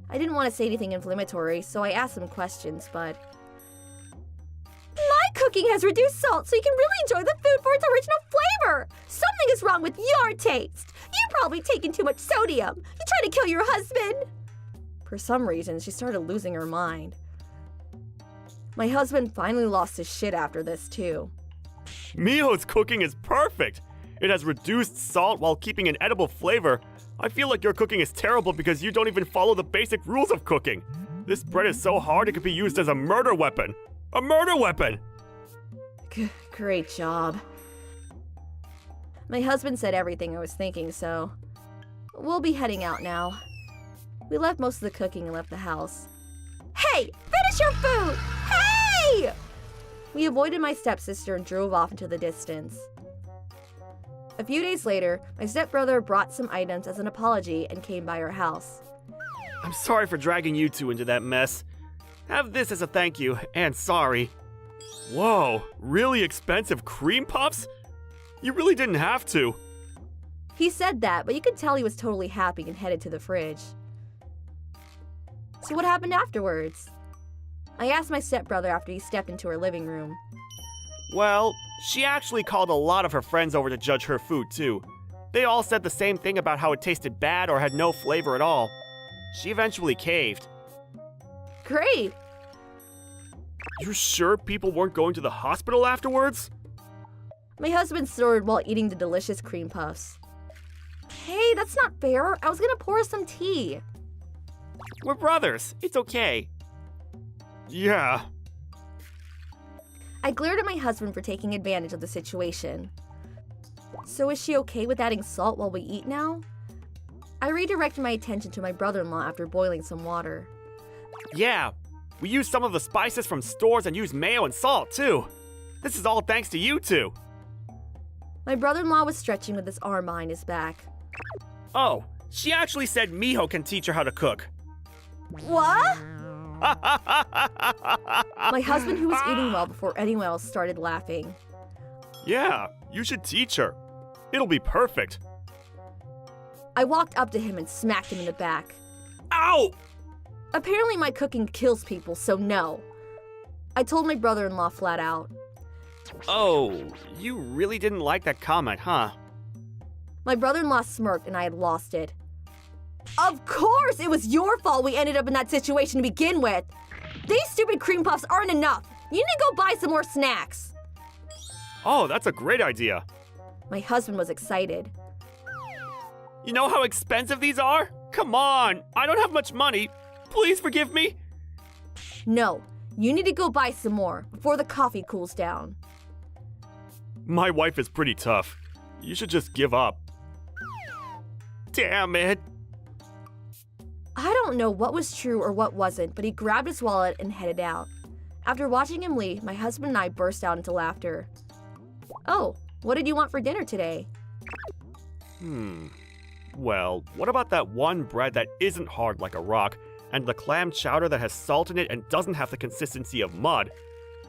I didn't want to say anything inflammatory, so I asked some questions, but... My cooking has reduced salt so you can really enjoy the food for its original flavor! Something is wrong with your taste! You've probably taken too much sodium! You tried to kill your husband! For some reason, she started losing her mind. My husband finally lost his shit after this, too. Miho's cooking is perfect! It has reduced salt while keeping an edible flavor. I feel like your cooking is terrible because you don't even follow the basic rules of cooking. This bread is so hard it could be used as a murder weapon. A murder weapon! Great job. My husband said everything I was thinking, so... We'll be heading out now. We left most of the cooking and left the house. Hey! Finish your food! Hey! We avoided my stepsister and drove off into the distance. A few days later, my stepbrother brought some items as an apology and came by our house. I'm sorry for dragging you two into that mess. Have this as a thank you, and sorry. Whoa, really expensive cream puffs? You really didn't have to. He said that, but you could tell he was totally happy and headed to the fridge. So what happened afterwards? I asked my stepbrother after he stepped into her living room. Well, she actually called a lot of her friends over to judge her food, too. They all said the same thing about how it tasted bad or had no flavor at all. She eventually caved. Great! You're sure people weren't going to the hospital afterwards? My husband snorted while eating the delicious cream puffs. Hey, that's not fair. I was gonna pour us some tea. We're brothers. It's okay. Yeah. I glared at my husband for taking advantage of the situation. So is she okay with adding salt while we eat now? I redirected my attention to my brother-in-law after boiling some water. Yeah. We used some of the spices from stores and used mayo and salt, too. This is all thanks to you two. My brother-in-law was stretching with his arm behind his back. Oh, she actually said Miho can teach her how to cook. What? My husband, who was eating well before anyone else, started laughing. Yeah, you should teach her. It'll be perfect. I walked up to him and smacked him in the back. Ow! Apparently my cooking kills people, so no. I told my brother-in-law flat out. Oh, you really didn't like that comment, huh? My brother-in-law smirked and I had lost it. Of course it was your fault we ended up in that situation to begin with. These stupid cream puffs aren't enough. You need to go buy some more snacks. Oh, that's a great idea. My husband was excited. You know how expensive these are? Come on, I don't have much money. Please forgive me. No, you need to go buy some more before the coffee cools down. My wife is pretty tough. You should just give up. Damn it. I don't know what was true or what wasn't, but he grabbed his wallet and headed out. After watching him leave, my husband and I burst out into laughter. Oh, what did you want for dinner today? Well, what about that one bread that isn't hard like a rock, and the clam chowder that has salt in it and doesn't have the consistency of mud?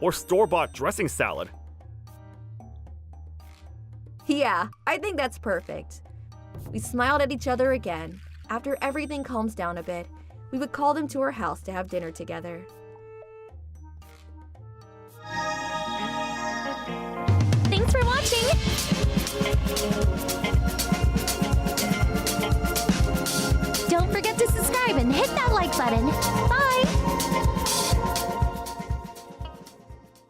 Or store-bought dressing salad? Yeah, I think that's perfect. We smiled at each other again. After everything calms down a bit, we would call them to our house to have dinner together. Thanks for watching! Don't forget to subscribe and hit that like button!